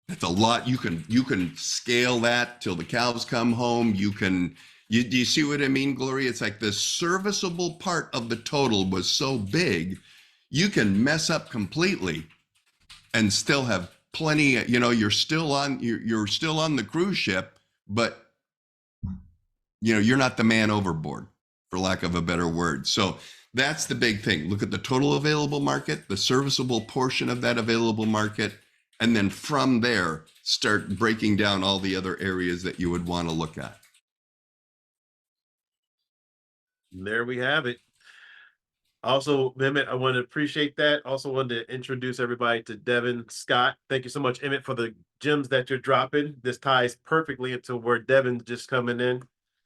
That's a lot. You can scale that till the cows come home. Do you see what I mean, Gloria? It's like the serviceable part of the total was so big, you can mess up completely and still have plenty, you're still on the cruise ship, but you're not the man overboard, for lack of a better word. So That's the big thing. Look at the total available market, the serviceable portion of that available market, and then from there, start breaking down all the other areas that you would want to look at. There we have it. Also, Emmett, I want to appreciate that. Also wanted to introduce everybody to Devin Scott. Thank you so much, Emmett, for the gems that you're dropping. This ties perfectly into where Devin's just coming in.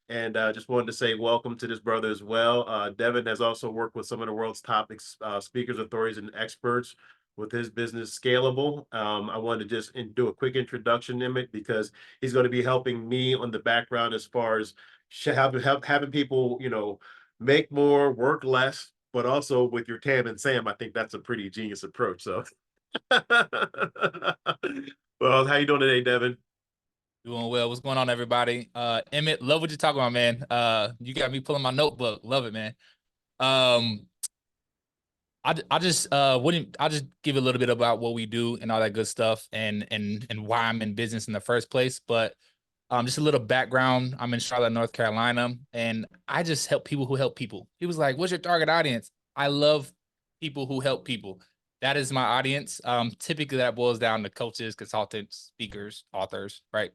And just wanted to say welcome to this brother as well. Devin has also worked with some of the world's top speakers, authorities, and experts with his business Scalable. I wanted to just do a quick introduction, Emmett, because he's going to be helping me on the background as far as having people, make more, work less, but also with your Tam and Sam, I think that's a pretty genius approach. So, well, how you doing today, Devin? Doing well. What's going on, everybody? Emmett, love what you're talking about, man. You got me pulling my notebook. Love it, man. I just I'll just give a little bit about what we do and all that good stuff and why I'm in business in the first place. But just a little background. I'm in Charlotte, North Carolina, and I just help people who help people. He was like, "What's your target audience?" I love people who help people. That is my audience. Typically that boils down to coaches, consultants, speakers, authors, right?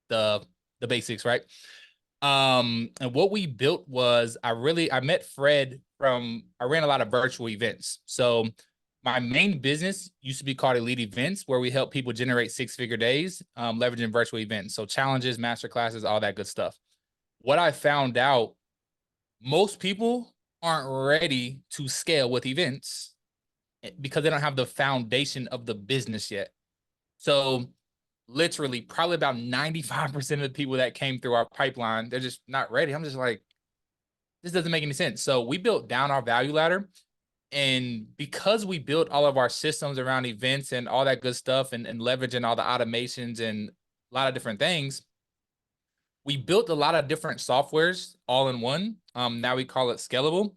The basics, right? And what we built was I met Fred I ran a lot of virtual events. So my main business used to be called Elite Events, where we help people generate 6-figure days, leveraging virtual events. So challenges, master classes, all that good stuff. What I found out, most people aren't ready to scale with events because they don't have the foundation of the business yet. So literally probably about 95% of the people that came through our pipeline, they're just not ready. I'm just like, this doesn't make any sense. So we built down our value ladder. And because we built all of our systems around events and all that good stuff and leveraging all the automations and a lot of different things, we built a lot of different softwares all in one. Now we call it Scalable,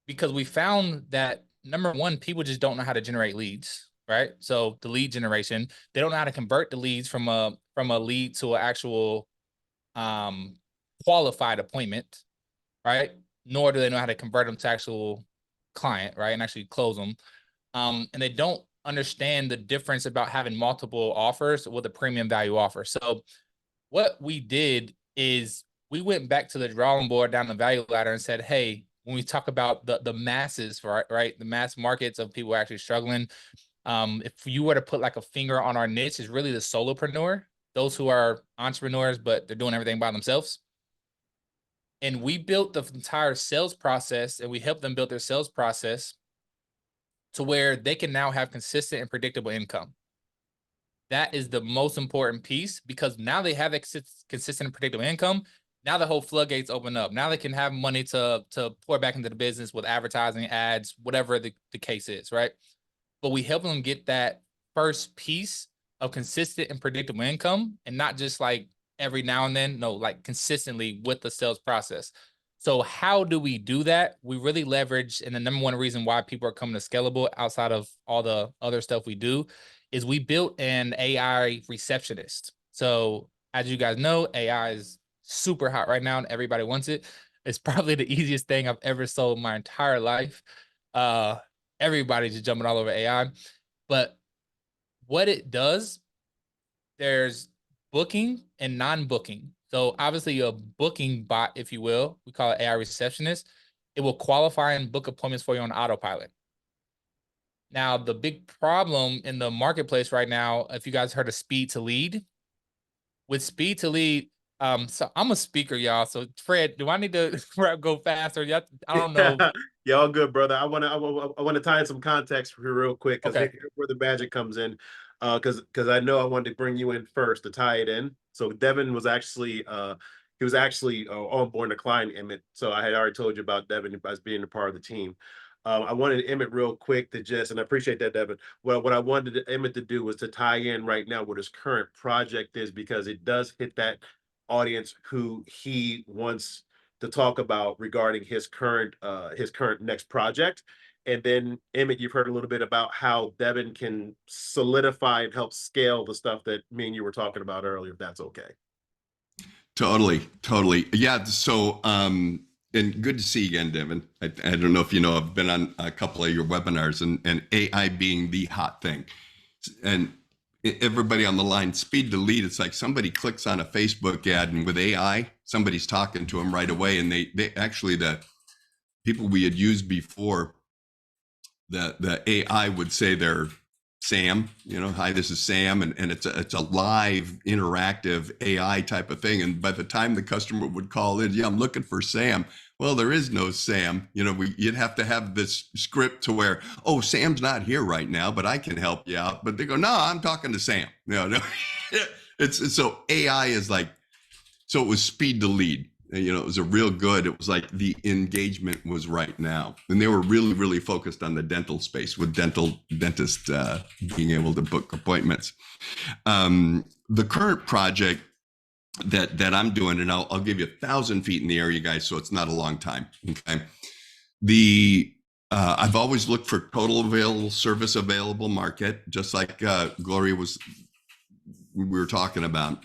because we found that, number one, people just don't know how to generate leads, right? So the lead generation, they don't know how to convert the leads from a lead to an actual qualified appointment, right? Nor do they know how to convert them to actual client, right? And actually close them. And they don't understand the difference about having multiple offers with a premium value offer. So what we did is we went back to the drawing board down the value ladder and said, hey, when we talk about the masses, right? The mass markets of people actually struggling. If you were to put like a finger on our niche, is really the solopreneur, those who are entrepreneurs, but they're doing everything by themselves. And we built the entire sales process, and we helped them build their sales process to where they can now have consistent and predictable income. That is the most important piece, because now they have consistent and predictable income. Now the whole floodgates open up. Now they can have money to pour back into the business with advertising, ads, whatever the case is, right? But we help them get that first piece of consistent and predictable income, and not just like every now and then, no, like consistently with the sales process. So how do we do that? We really leverage, and the number one reason why people are coming to Scalable outside of all the other stuff we do is we built an AI receptionist. So as you guys know, AI is super hot right now and everybody wants it. It's probably the easiest thing I've ever sold my entire life. Everybody's just jumping all over AI. But what it does, there's booking and non-booking. So obviously a booking bot, if you will, we call it AI receptionist. It will qualify and book appointments for you on autopilot. Now, the big problem in the marketplace right now, if you guys heard of speed to lead, with speed to lead, so I'm a speaker, y'all. So Fred, do I need to go faster? I don't know. Yeah, all good, brother. I want to tie in some context here real quick, because Okay. here's where the magic comes in. Because I know I wanted to bring you in first to tie it in. So Devin was actually on board to client Emmett. So I had already told you about Devin as being a part of the team. I wanted Emmett real quick to just, and I appreciate that, Devin. What I wanted Emmett to do was to tie in right now what his current project is, because it does hit that audience who he wants to talk about regarding his current next project. And then Emmett, you've heard a little bit about how Devin can solidify and help scale the stuff that me and you were talking about earlier, if that's okay. Totally. Yeah. So And good to see you again, Devin. I don't know if you know, I've been on a couple of your webinars, and AI being the hot thing. And everybody on the line, speed to lead. It's like somebody clicks on a Facebook ad, and with AI, somebody's talking to them right away. And they actually, the people we had used before, the AI would say they're Sam, hi, this is Sam. And it's a live interactive AI type of thing. And by the time the customer would call in, yeah, I'm looking for Sam. Well, there is no Sam. You'd have to have this script to where, oh, Sam's not here right now, but I can help you out. But they go, no, I'm talking to Sam. No. It's so AI is like, so it was speed to lead. It was it was like the engagement was right now. And they were really, really focused on the dental space, with dentists being able to book appointments. The current project that I'm doing, and I'll give you 1,000 feet in the air, you guys, so it's not a long time. Okay. I've always looked for total available service available market, just like Gloria we were talking about.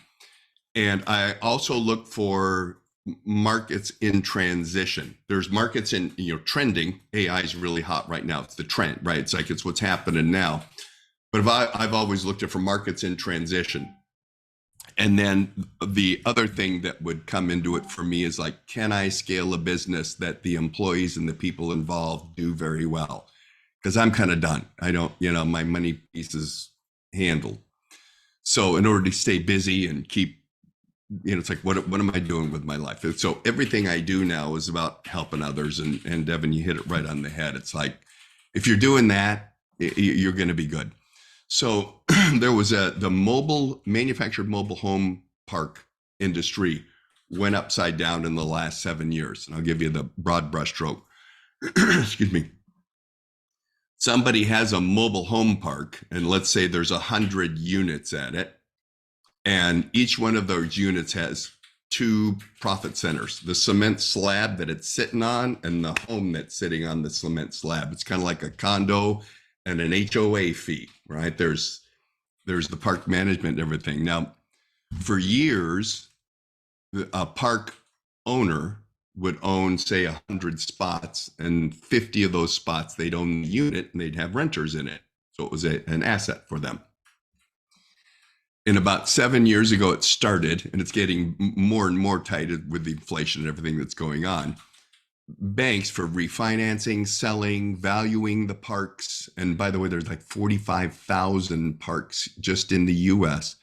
And I also look for markets in transition. There's markets in, trending. AI is really hot right now. It's the trend, right? It's what's happening now. But I've always looked for markets in transition. And then the other thing that would come into it for me is like, can I scale a business that the employees and the people involved do very well? Because I'm kind of done. I don't, my money piece is handled. So in order to stay busy and keep, it's like, what am I doing with my life? And so everything I do now is about helping others. And Devin, you hit it right on the head. It's like, if you're doing that, you're going to be good. So there was the manufactured mobile home park industry went upside down in the last 7 years. And I'll give you the broad brushstroke. Excuse me. Somebody has a mobile home park, and let's say there's 100 units at it. And each one of those units has 2 profit centers, the cement slab that it's sitting on and the home that's sitting on the cement slab. It's kind of like a condo and an HOA fee, right? There's the park management and everything. Now, for years, a park owner would own, say, 100 spots, and 50 of those spots, they'd own the unit and they'd have renters in it. So it was an asset for them. And about 7 years ago, it started, and it's getting more and more tight with the inflation and everything that's going on. Banks, for refinancing, selling, valuing the parks. And by the way, there's like 45,000 parks just in the US.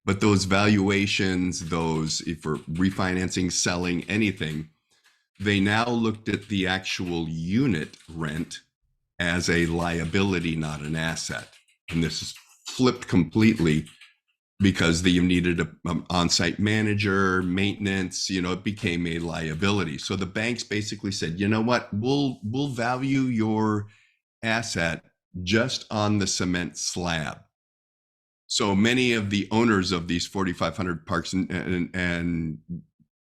But those valuations, for refinancing, selling, anything, they now looked at the actual unit rent as a liability, not an asset. And this is flipped completely, because you needed an on-site manager, maintenance, it became a liability. So the banks basically said, you know what, we'll value your asset just on the cement slab. So many of the owners of these 4,500 parks, and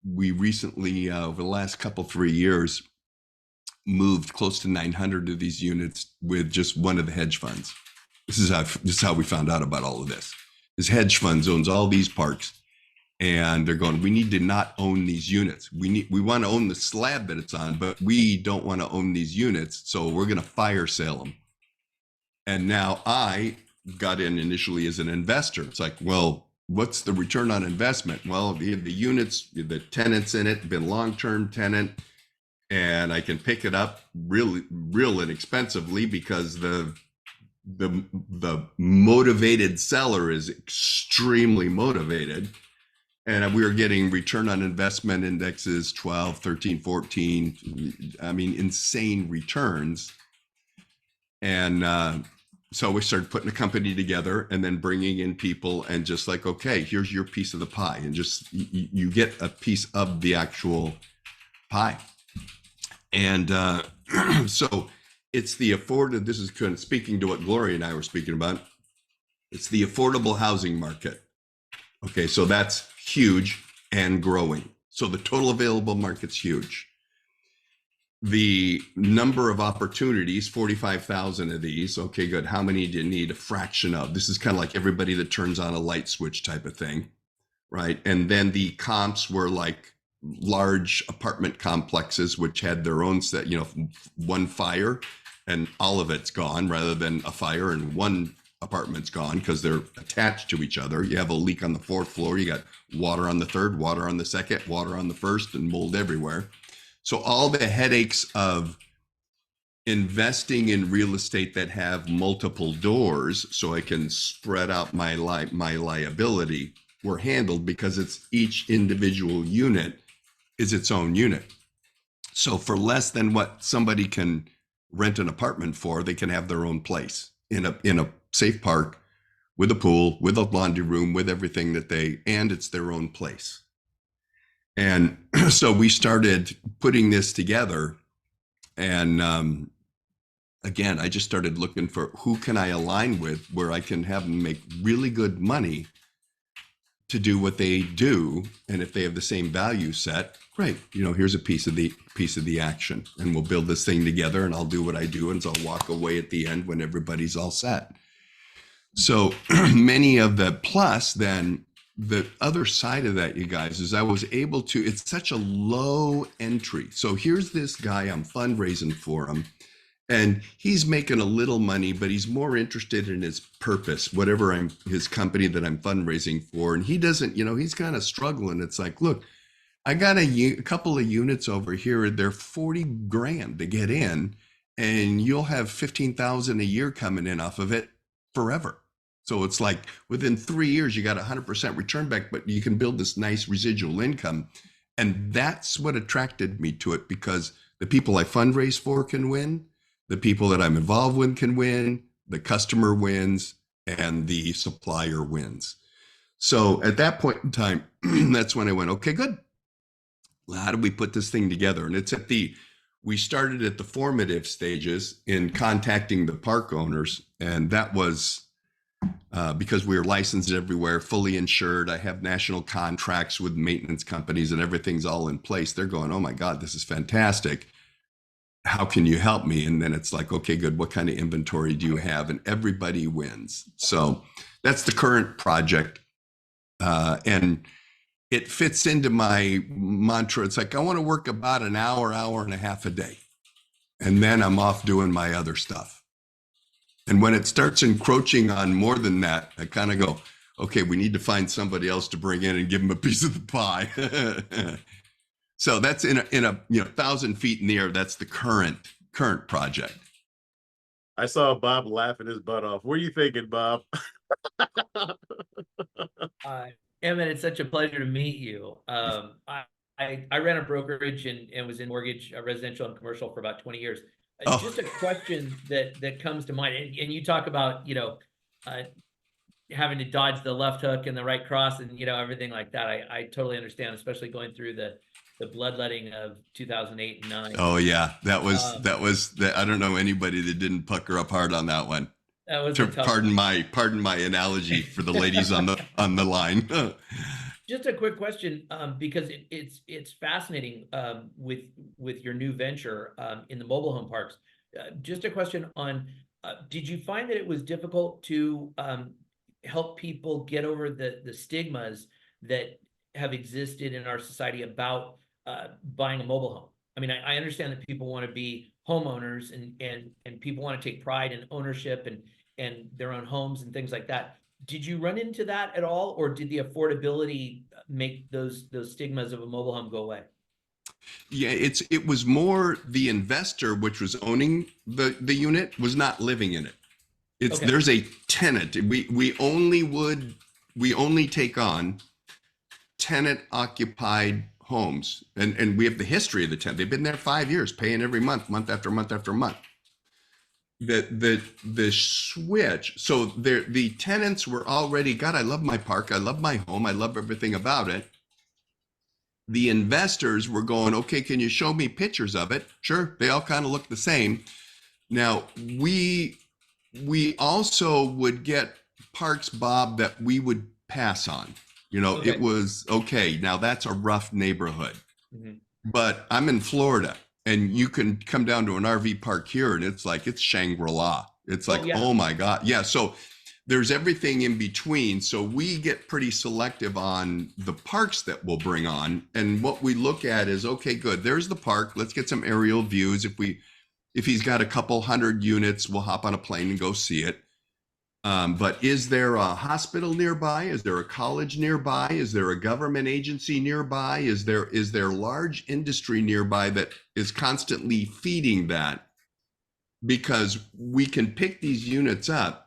we recently, over the last 3 years, moved close to 900 of these units with just one of the hedge funds. This is how we found out about all of this. This hedge funds owns all these parks, and they're going, we need to not own these units. We want to own the slab that it's on, but we don't want to own these units. So we're going to fire sale them. And now I got in initially as an investor. It's like, well, what's the return on investment? Well, the units, the tenants in it, been long-term tenant, and I can pick it up real inexpensively because the motivated seller is extremely motivated. And we were getting return on investment indexes, 12, 13, 14, insane returns. And so we started putting a company together and then bringing in people and just like, okay, here's your piece of the pie. And just, you get a piece of the actual pie. And so it's the this is kind of speaking to what Gloria and I were speaking about. It's the affordable housing market. Okay, so that's huge and growing. So the total available market's huge. The number of opportunities, 45,000 of these. Okay, good. How many do you need? A fraction of. This is kind of like everybody that turns on a light switch type of thing, right? And then the comps were like large apartment complexes, which had their own set, one fire and all of it's gone, rather than a fire and one apartment's gone because they're attached to each other. You have a leak on the 4th floor, you got water on the 3rd, water on the 2nd, water on the 1st, and mold everywhere. So all the headaches of investing in real estate that have multiple doors so I can spread out my liability were handled, because it's each individual unit is its own unit. So for less than what somebody can rent an apartment for, they can have their own place in a safe park with a pool, with a laundry room, with everything and it's their own place. And so we started putting this together, and again, I just started looking for who can I align with where I can have them make really good money to do what they do. And if they have the same value set, great, here's a piece of the action, and we'll build this thing together, and I'll do what I do, and so I'll walk away at the end when everybody's all set. So many of the plus, then the other side of that, you guys, is I was able to, it's such a low entry. So here's this guy, I'm fundraising for him, and he's making a little money, but he's more interested in his purpose, whatever his company that I'm fundraising for. And he doesn't, he's kind of struggling. It's like, look, I got a couple of units over here. They're 40 grand to get in, and you'll have 15,000 a year coming in off of it forever. So it's like within 3 years, you got 100% return back, but you can build this nice residual income. And that's what attracted me to it, because the people I fundraise for can win. The people that I'm involved with can win, the customer wins, and the supplier wins. So at that point in time, that's when I went, okay, good. Well, how do we put this thing together? And it's we started at the formative stages in contacting the park owners. And that was because we were licensed everywhere, fully insured. I have national contracts with maintenance companies, and everything's all in place. They're going, oh my God, this is fantastic. How can you help me? And then it's like, okay, good. What kind of inventory do you have? And everybody wins. So that's the current project. And it fits into my mantra. It's like, I want to work about an hour and a half a day. And then I'm off doing my other stuff. And when it starts encroaching on more than that, I kind of go, okay, we need to find somebody else to bring in and give them a piece of the pie. So that's in a 1,000 feet in the air. That's the current project. I saw Bob laughing his butt off. What are you thinking, Bob? Emmett, it's such a pleasure to meet you. I ran a brokerage and was in mortgage, residential and commercial for about 20 years. Just a question that comes to mind, and you talk about having to dodge the left hook and the right cross, and everything like that. I totally understand, especially going through the bloodletting of 2008 and 9. Oh yeah, that was I don't know anybody that didn't pucker up hard on that one. That was pardon my analogy for the ladies on the line. Just a quick question, because it's fascinating with your new venture in the mobile home parks. Just a question on, did you find that it was difficult to help people get over the stigmas that have existed in our society about buying a mobile home? I mean, I understand that people want to be homeowners and people want to take pride in ownership and their own homes and things like that. Did you run into that at all, or did the affordability make those stigmas of a mobile home go away? Yeah, it was more the investor, which was owning the unit, was not living in it. Okay. There's a tenant. We only take on tenant occupied homes, and we have the history of the tenant. They've been there 5 years, paying every month after month after month. The switch, so the tenants were already, God, I love my park, I love my home, I love everything about it. The investors were going, okay, can you show me pictures of it? Sure, they all kind of look the same. Now we also would get parks, Bob, that we would pass on. Okay. It was okay. Now that's a rough neighborhood, but I'm in Florida. And you can come down to an RV park here and it's like, it's Shangri-La. It's like, oh my God. Yeah. So there's everything in between. So we get pretty selective on the parks that we'll bring on. And what we look at is, okay, good, there's the park. Let's get some aerial views. If he's got a couple hundred units, we'll hop on a plane and go see it. But is there a hospital nearby? Is there a college nearby? Is there a government agency nearby? Is there large industry nearby that is constantly feeding that? Because we can pick these units up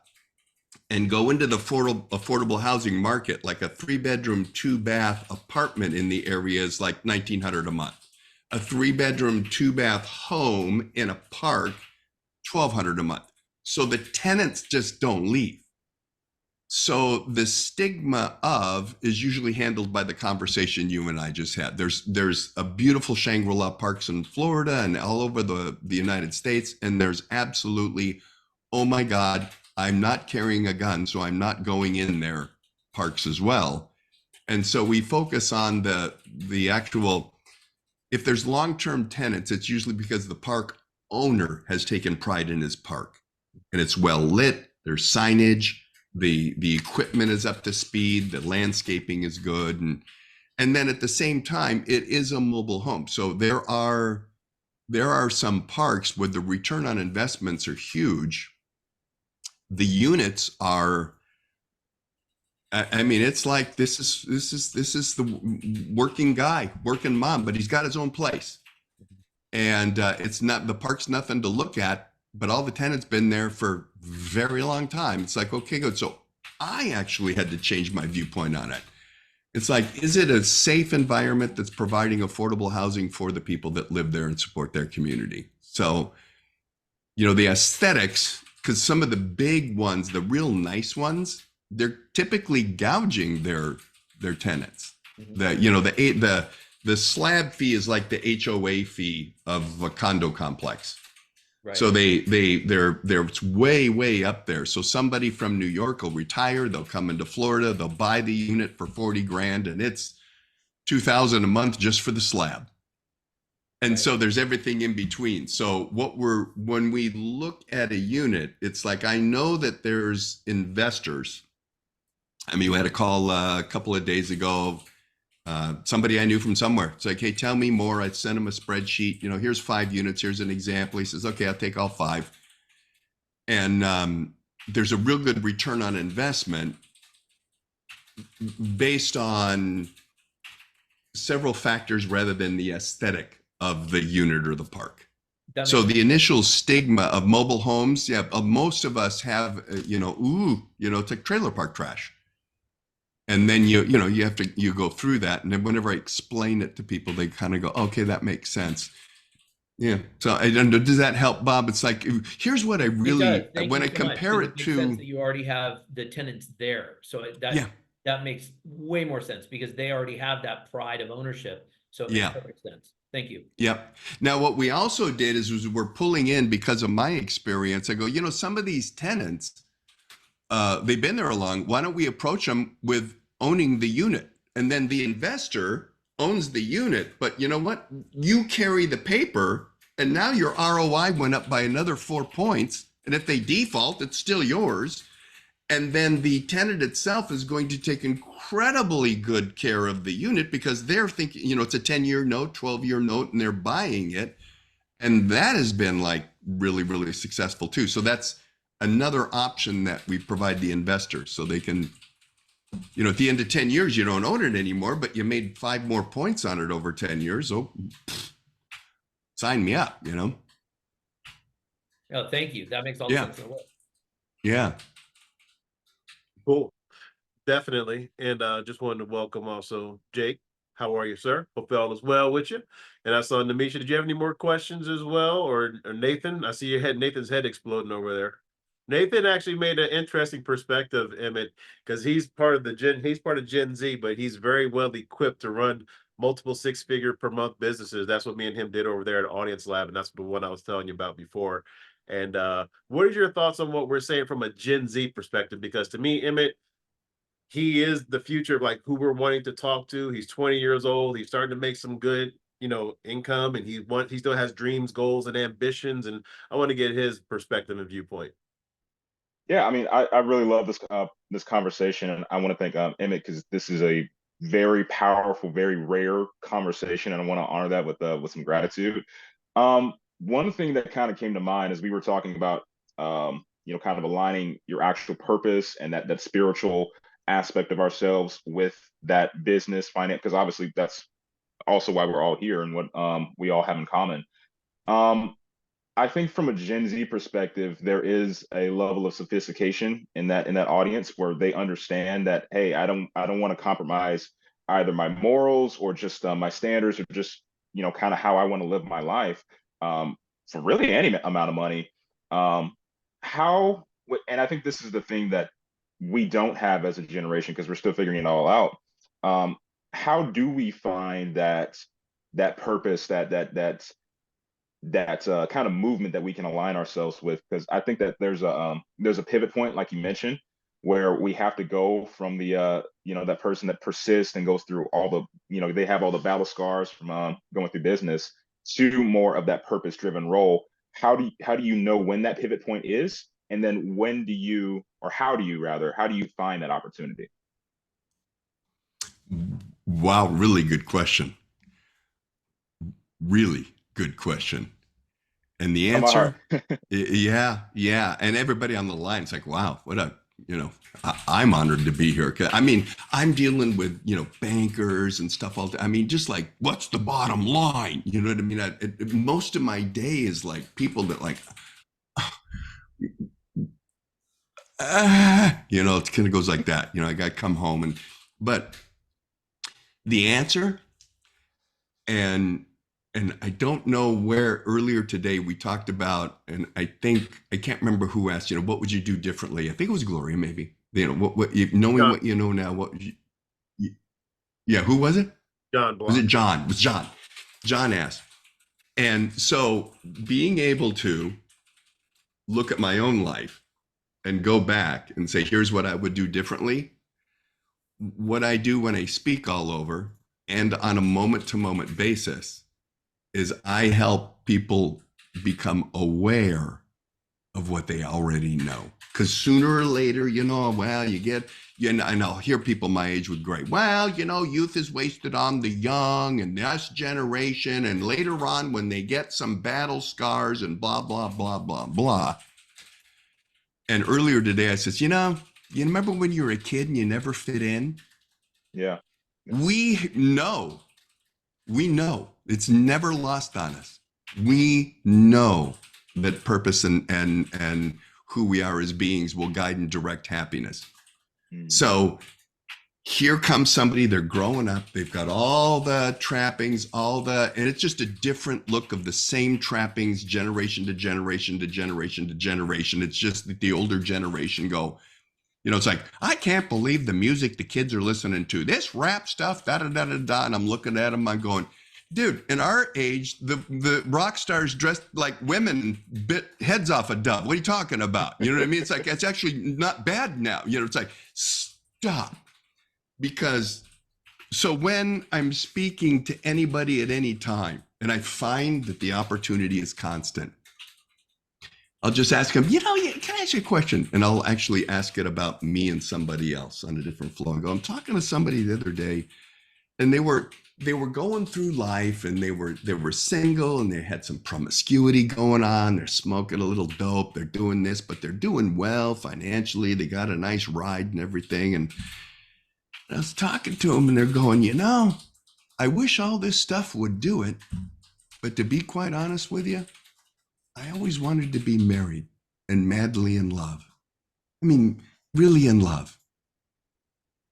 and go into the affordable housing market. Like a 3-bedroom, 2-bath apartment in the area is like $1,900 a month. A 3-bedroom, 2-bath home in a park, $1,200 a month. So the tenants just don't leave. So the stigma of is usually handled by the conversation you and I just had. There's a beautiful Shangri-La parks in Florida and all over the United States. And there's absolutely, oh my God, I'm not carrying a gun, so I'm not going in there parks as well. And so we focus on the actual, if there's long-term tenants, it's usually because the park owner has taken pride in his park and it's well lit, there's signage, the equipment is up to speed, the landscaping is good. And then at the same time, it is a mobile home. So there are some parks where the return on investments are huge. The units are, I mean, it's like this is the working guy, working mom, but he's got his own place. And it's not, the park's nothing to look at, but all the tenants been there for a very long time. It's like, okay, good. So I actually had to change my viewpoint on it. It's like, is it a safe environment that's providing affordable housing for the people that live there and support their community? So, you know, the aesthetics, because some of the big ones, the real nice ones, they're typically gouging their tenants. The slab fee is like the HOA fee of a condo complex. Right. So they're it's way up there. So somebody from New York will retire, they'll come into Florida, they'll buy the unit for 40 grand, and it's $2,000 a month just for the slab. And right. So there's everything in between. So when we look at a unit, it's like, I know that there's investors. I mean, we had a call a couple of days ago, somebody I knew from somewhere. It's like, hey, tell me more. I sent him a spreadsheet. You know, here's 5 units. Here's an example. He says, okay, I'll take all 5. And there's a real good return on investment based on several factors rather than the aesthetic of the unit or the park. So the initial stigma of mobile homes, most of us have, it's like trailer park trash. And then you go through that. And then whenever I explain it to people, they kind of go, okay, that makes sense. Yeah. So I don't know, does that help, Bob? It's like, here's what I really, when I compare it to. Sense that you already have the tenants there. So that makes way more sense because they already have that pride of ownership. So it makes perfect sense. Thank you. Yep. Now, what we also did is we're pulling in, because of my experience, I go, some of these tenants, they've been there a long, why don't we approach them with owning the unit? And then the investor owns the unit, but you know what? You carry the paper and now your ROI went up by another 4 points. And if they default, it's still yours. And then the tenant itself is going to take incredibly good care of the unit because they're thinking, it's a 10-year note, 12-year note, and they're buying it. And that has been like really, really successful too. So that's another option that we provide the investors so they can, at the end of 10 years, you don't own it anymore, but you made 5 more points on it over 10 years. Oh, sign me up, Oh, thank you. That makes all the sense in the world. Yeah. Cool. Definitely. And just wanted to welcome also Jake. How are you, sir? Hope all is well with you. And I saw Namisha, did you have any more questions as well? Or Nathan? I see Nathan's head exploding over there. Nathan actually made an interesting perspective, Emmett, because he's part of Gen Z, but he's very well equipped to run multiple 6-figure per month businesses. That's what me and him did over there at Audience Lab, and that's the one I was telling you about before. And what are your thoughts on what we're saying from a Gen Z perspective? Because to me, Emmett, he is the future of like who we're wanting to talk to. He's 20 years old. He's starting to make some good, income, and he still has dreams, goals, and ambitions. And I want to get his perspective and viewpoint. Yeah, I mean, I really love this conversation, and I want to thank Emmett, because this is a very powerful, very rare conversation, and I want to honor that with some gratitude. One thing that kind of came to mind as we were talking about, kind of aligning your actual purpose and that spiritual aspect of ourselves with that business finance, because obviously that's also why we're all here and what we all have in common. Um, I think from a Gen Z perspective, there is a level of sophistication in that audience where they understand that, hey, I don't want to compromise either my morals or just my standards, or just kind of how I want to live my life, for really any amount of money. Um, and I think this is the thing that we don't have as a generation, because we're still figuring it all out. How do we find that purpose, that kind of movement that we can align ourselves with? Because I think that there's a pivot point, like you mentioned, where we have to go from the that person that persists and goes through all the, they have all the battle scars from going through business, to more of that purpose driven role. How do you know when that pivot point is, and then when do you, or how do you find that opportunity? Wow, really good question. Really good question. And the answer, yeah. And everybody on the line is like, wow, what a, I'm honored to be here. I mean, I'm dealing with, bankers and stuff all day. I mean, just like, what's the bottom line? You know what I mean? Most of my day is like people that like, it kind of goes like that. I got to come home but the answer, and I don't know where earlier today we talked about, and I can't remember who asked, what would you do differently? I think it was Gloria, maybe. Knowing John. what you know now, yeah, who was it? John Block. Was it John? It was John. John asked. And so being able to look at my own life and go back and say, here's what I would do differently. What I do when I speak all over and on a moment to moment basis is I help people become aware of what they already know. Because sooner or later, and I'll hear people my age would grade, youth is wasted on the young and this generation. And later on, when they get some battle scars and blah, blah, blah, blah, blah. And earlier today, I says, you remember when you were a kid and you never fit in? Yeah. We know it's never lost on us. We know that purpose and who we are as beings will guide and direct happiness. So here comes somebody, they're growing up, they've got all the trappings, and it's just a different look of the same trappings, generation to generation to generation to generation. It's just that the older generation go, it's like, I can't believe the music the kids are listening to. This rap stuff, da da da da da. And I'm looking at them, I'm going, dude, in our age, the rock stars dressed like women bit heads off a dove. What are you talking about? You know what I mean? It's like, it's actually not bad now. It's like, stop. Because so when I'm speaking to anybody at any time, and I find that the opportunity is constant, I'll just ask them, can I ask you a question? And I'll actually ask it about me and somebody else on a different flow. And go, I'm talking to somebody the other day, and they were going through life, and they were single, and they had some promiscuity going on. They're smoking a little dope. They're doing this, but they're doing well financially. They got a nice ride and everything. And I was talking to them, and they're going, I wish all this stuff would do it. But to be quite honest with you, I always wanted to be married and madly in love. I mean, really in love.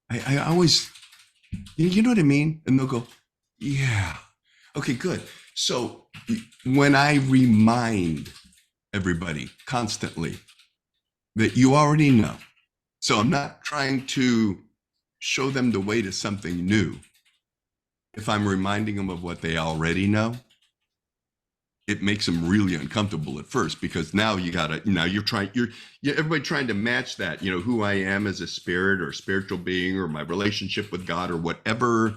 I always, you know what I mean? And they'll go, yeah. Okay, good. So when I remind everybody constantly that you already know, so I'm not trying to show them the way to something new. If I'm reminding them of what they already know, it makes them really uncomfortable at first, because now everybody trying to match that, who I am as a spirit or spiritual being, or my relationship with God or whatever,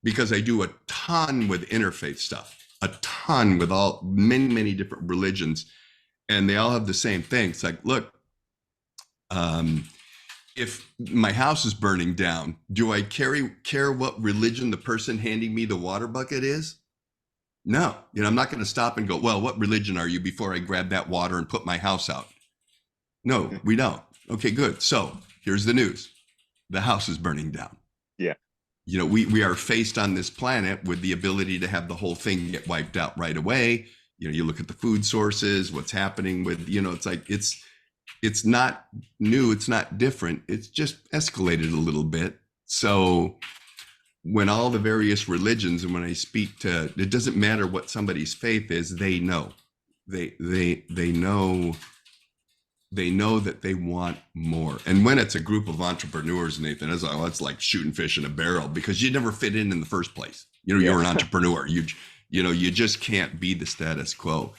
because I do a ton with interfaith stuff, a ton with many, many different religions, and they all have the same thing. It's like, look, If my house is burning down, do I care what religion the person handing me the water bucket is? No, I'm not going to stop and go, well, what religion are you before I grab that water and put my house out? No, we don't. Okay, good. So here's the news. The house is burning down. Yeah. We are faced on this planet with the ability to have the whole thing get wiped out right away. You look at the food sources, what's happening with, it's like, it's not new. It's not different. It's just escalated a little bit. So when all the various religions, and when I speak to, it doesn't matter what somebody's faith is, they know, they know that they want more. And when it's a group of entrepreneurs, Nathan, it's like shooting fish in a barrel, because you never fit in the first place. You're an entrepreneur. You just can't be the status quo.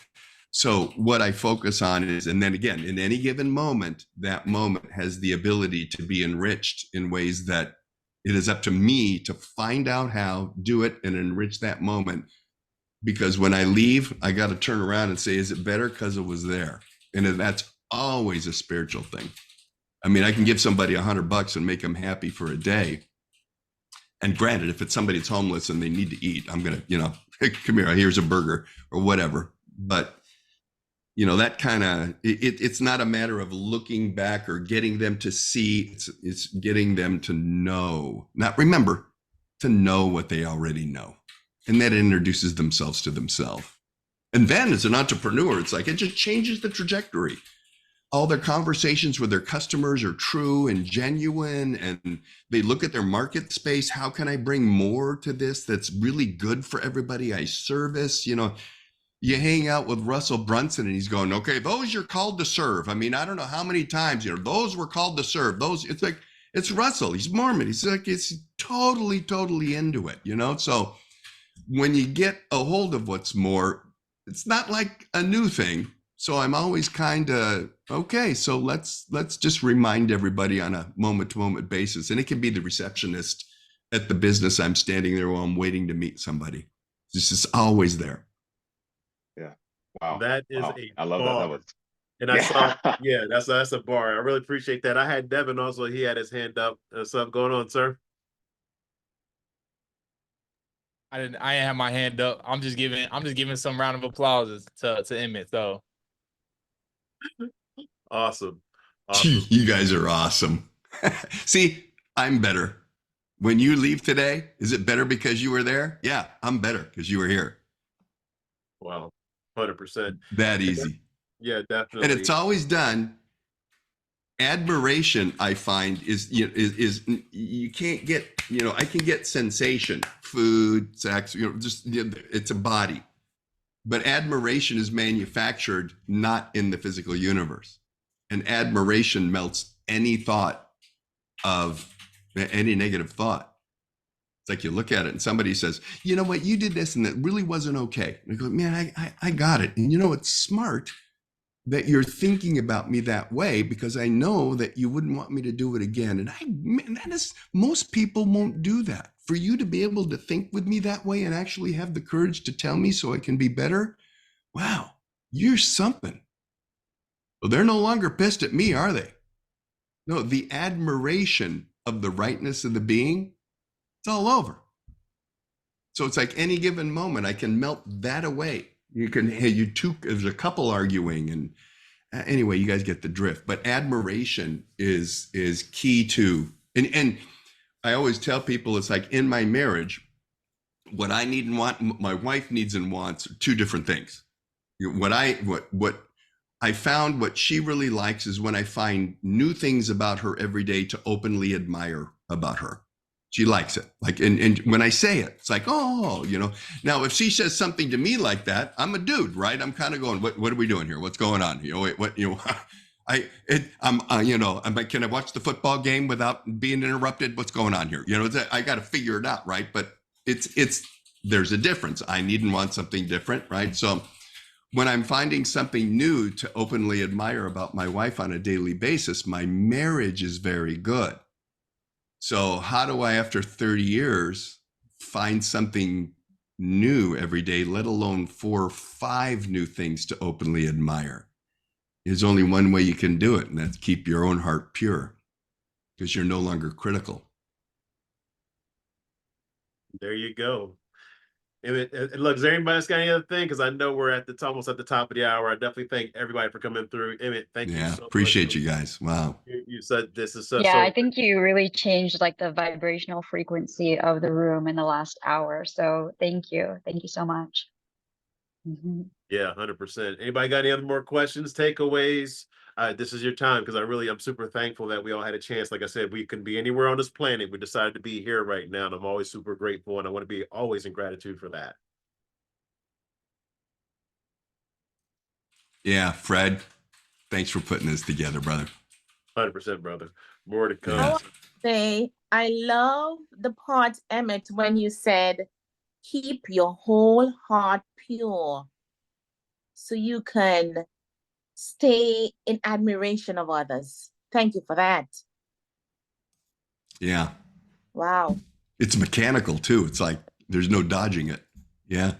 So what I focus on is, and then again, in any given moment, that moment has the ability to be enriched in ways that it is up to me to find out how, do it, and enrich that moment. Because when I leave, I got to turn around and say, is it better because it was there? And that's always a spiritual thing. I mean, I can give somebody $100 and make them happy for a day. And granted, if it's somebody that's homeless and they need to eat, I'm going to, come here, here's a burger or whatever. But that kind of, it's not a matter of looking back or getting them to see, it's getting them to know, not remember, to know what they already know. And that introduces themselves to themselves. And then as an entrepreneur, it's like, it just changes the trajectory. All their conversations with their customers are true and genuine, and they look at their market space. How can I bring more to this that's really good for everybody I service? You hang out with Russell Brunson and he's going, okay, those you're called to serve. I mean, I don't know how many times, those were called to serve. Those, it's like, it's Russell. He's Mormon. He's like, it's totally into it, So when you get a hold of what's more, it's not like a new thing. So I'm always kind of, okay, so let's just remind everybody on a moment to moment basis. And it can be the receptionist at the business I'm standing there while I'm waiting to meet somebody. This is always there. Yeah. Wow. That is I love that. That was, and I saw, that's a bar. I really appreciate that. I had Devin also, he had his hand up. Something going on, sir? I didn't have my hand up. I'm just giving some round of applause to Emmett. So Awesome. You guys are awesome. See, I'm better. When you leave today, is it better because you were there? Yeah, I'm better because you were here. Wow. 100%. That easy. Yeah, definitely. And it's always done. Admiration, I find, is you can't get, I can get sensation, food, sex, it's a body. But admiration is manufactured not in the physical universe. And admiration melts any thought of any negative thought. It's like you look at it and somebody says, you know what, you did this and that really wasn't okay. And I go, man, I got it. And it's smart that you're thinking about me that way, because I know that you wouldn't want me to do it again. And most people won't do that. For you to be able to think with me that way and actually have the courage to tell me so I can be better, wow, you're something. Well, they're no longer pissed at me, are they? No, the admiration of the rightness of the being, it's all over. So it's like any given moment, I can melt that away. There's a couple arguing, and anyway, you guys get the drift. But admiration is key to, and I always tell people, it's like in my marriage, what I need and want, my wife needs and wants are two different things. What I found, what she really likes is when I find new things about her every day to openly admire about her. She likes it. Like, and when I say it, it's like, oh, now if she says something to me like that, I'm a dude, right? I'm kind of going, what are we doing here? What's going on? Can I watch the football game without being interrupted? What's going on here? I got to figure it out. Right. But there's a difference. I need and want something different. Right. So when I'm finding something new to openly admire about my wife on a daily basis, my marriage is very good. So how do I, after 30 years, find something new every day, let alone 4 or 5 new things to openly admire? there's only one way you can do it, and that's keep your own heart pure, because you're no longer critical. There you go. And look, is there anybody else got any other thing? Because I know we're almost at the top of the hour. I definitely thank everybody for coming through. Emmett, thank you so appreciate much. you guys. Wow. You said this is so. Yeah, I think you really changed like the vibrational frequency of the room in the last hour. So thank you. Thank you so much. Yeah, 100%. Anybody got any other more questions, takeaways? This is your time, because I'm super thankful that we all had a chance. Like I said, we can be anywhere on this planet. We decided to be here right now, and I'm always super grateful, and I want to be always in gratitude for that. Yeah, Fred, thanks for putting this together, brother. 100%, brother. More to come. I want to say, I love the part, Emmett, when you said, keep your whole heart pure so you can stay in admiration of others. Thank you for that. Yeah. Wow. It's mechanical too. It's like there's no dodging it. Yeah.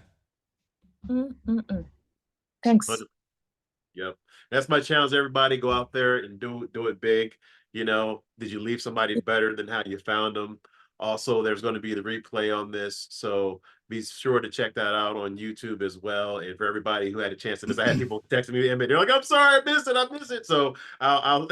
Thanks. Yep. That's my challenge, everybody. Go out there and do it big. You know, did you leave somebody better than how you found them? Also, there's going to be the replay on this, so be sure to check that out on YouTube as well. And for everybody who had a chance to, because I had people texting me, and they're like, "I'm sorry, I missed it." So I'll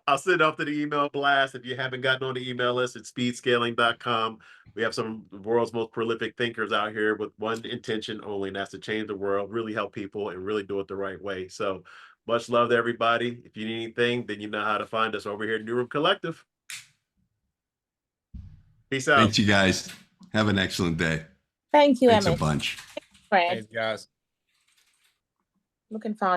I'll send off to the email blast. If you haven't gotten on the email list, it's speedscaling.com. We have some of the world's most prolific thinkers out here with one intention only, and that's to change the world, really help people, and really do it the right way. So much love to everybody. If you need anything, then you know how to find us over here at New Room Collective. Peace out. Thanks, you guys. Have an excellent day. Thank you, Thanks Emmett. a bunch. Fred. Thanks, guys. Looking forward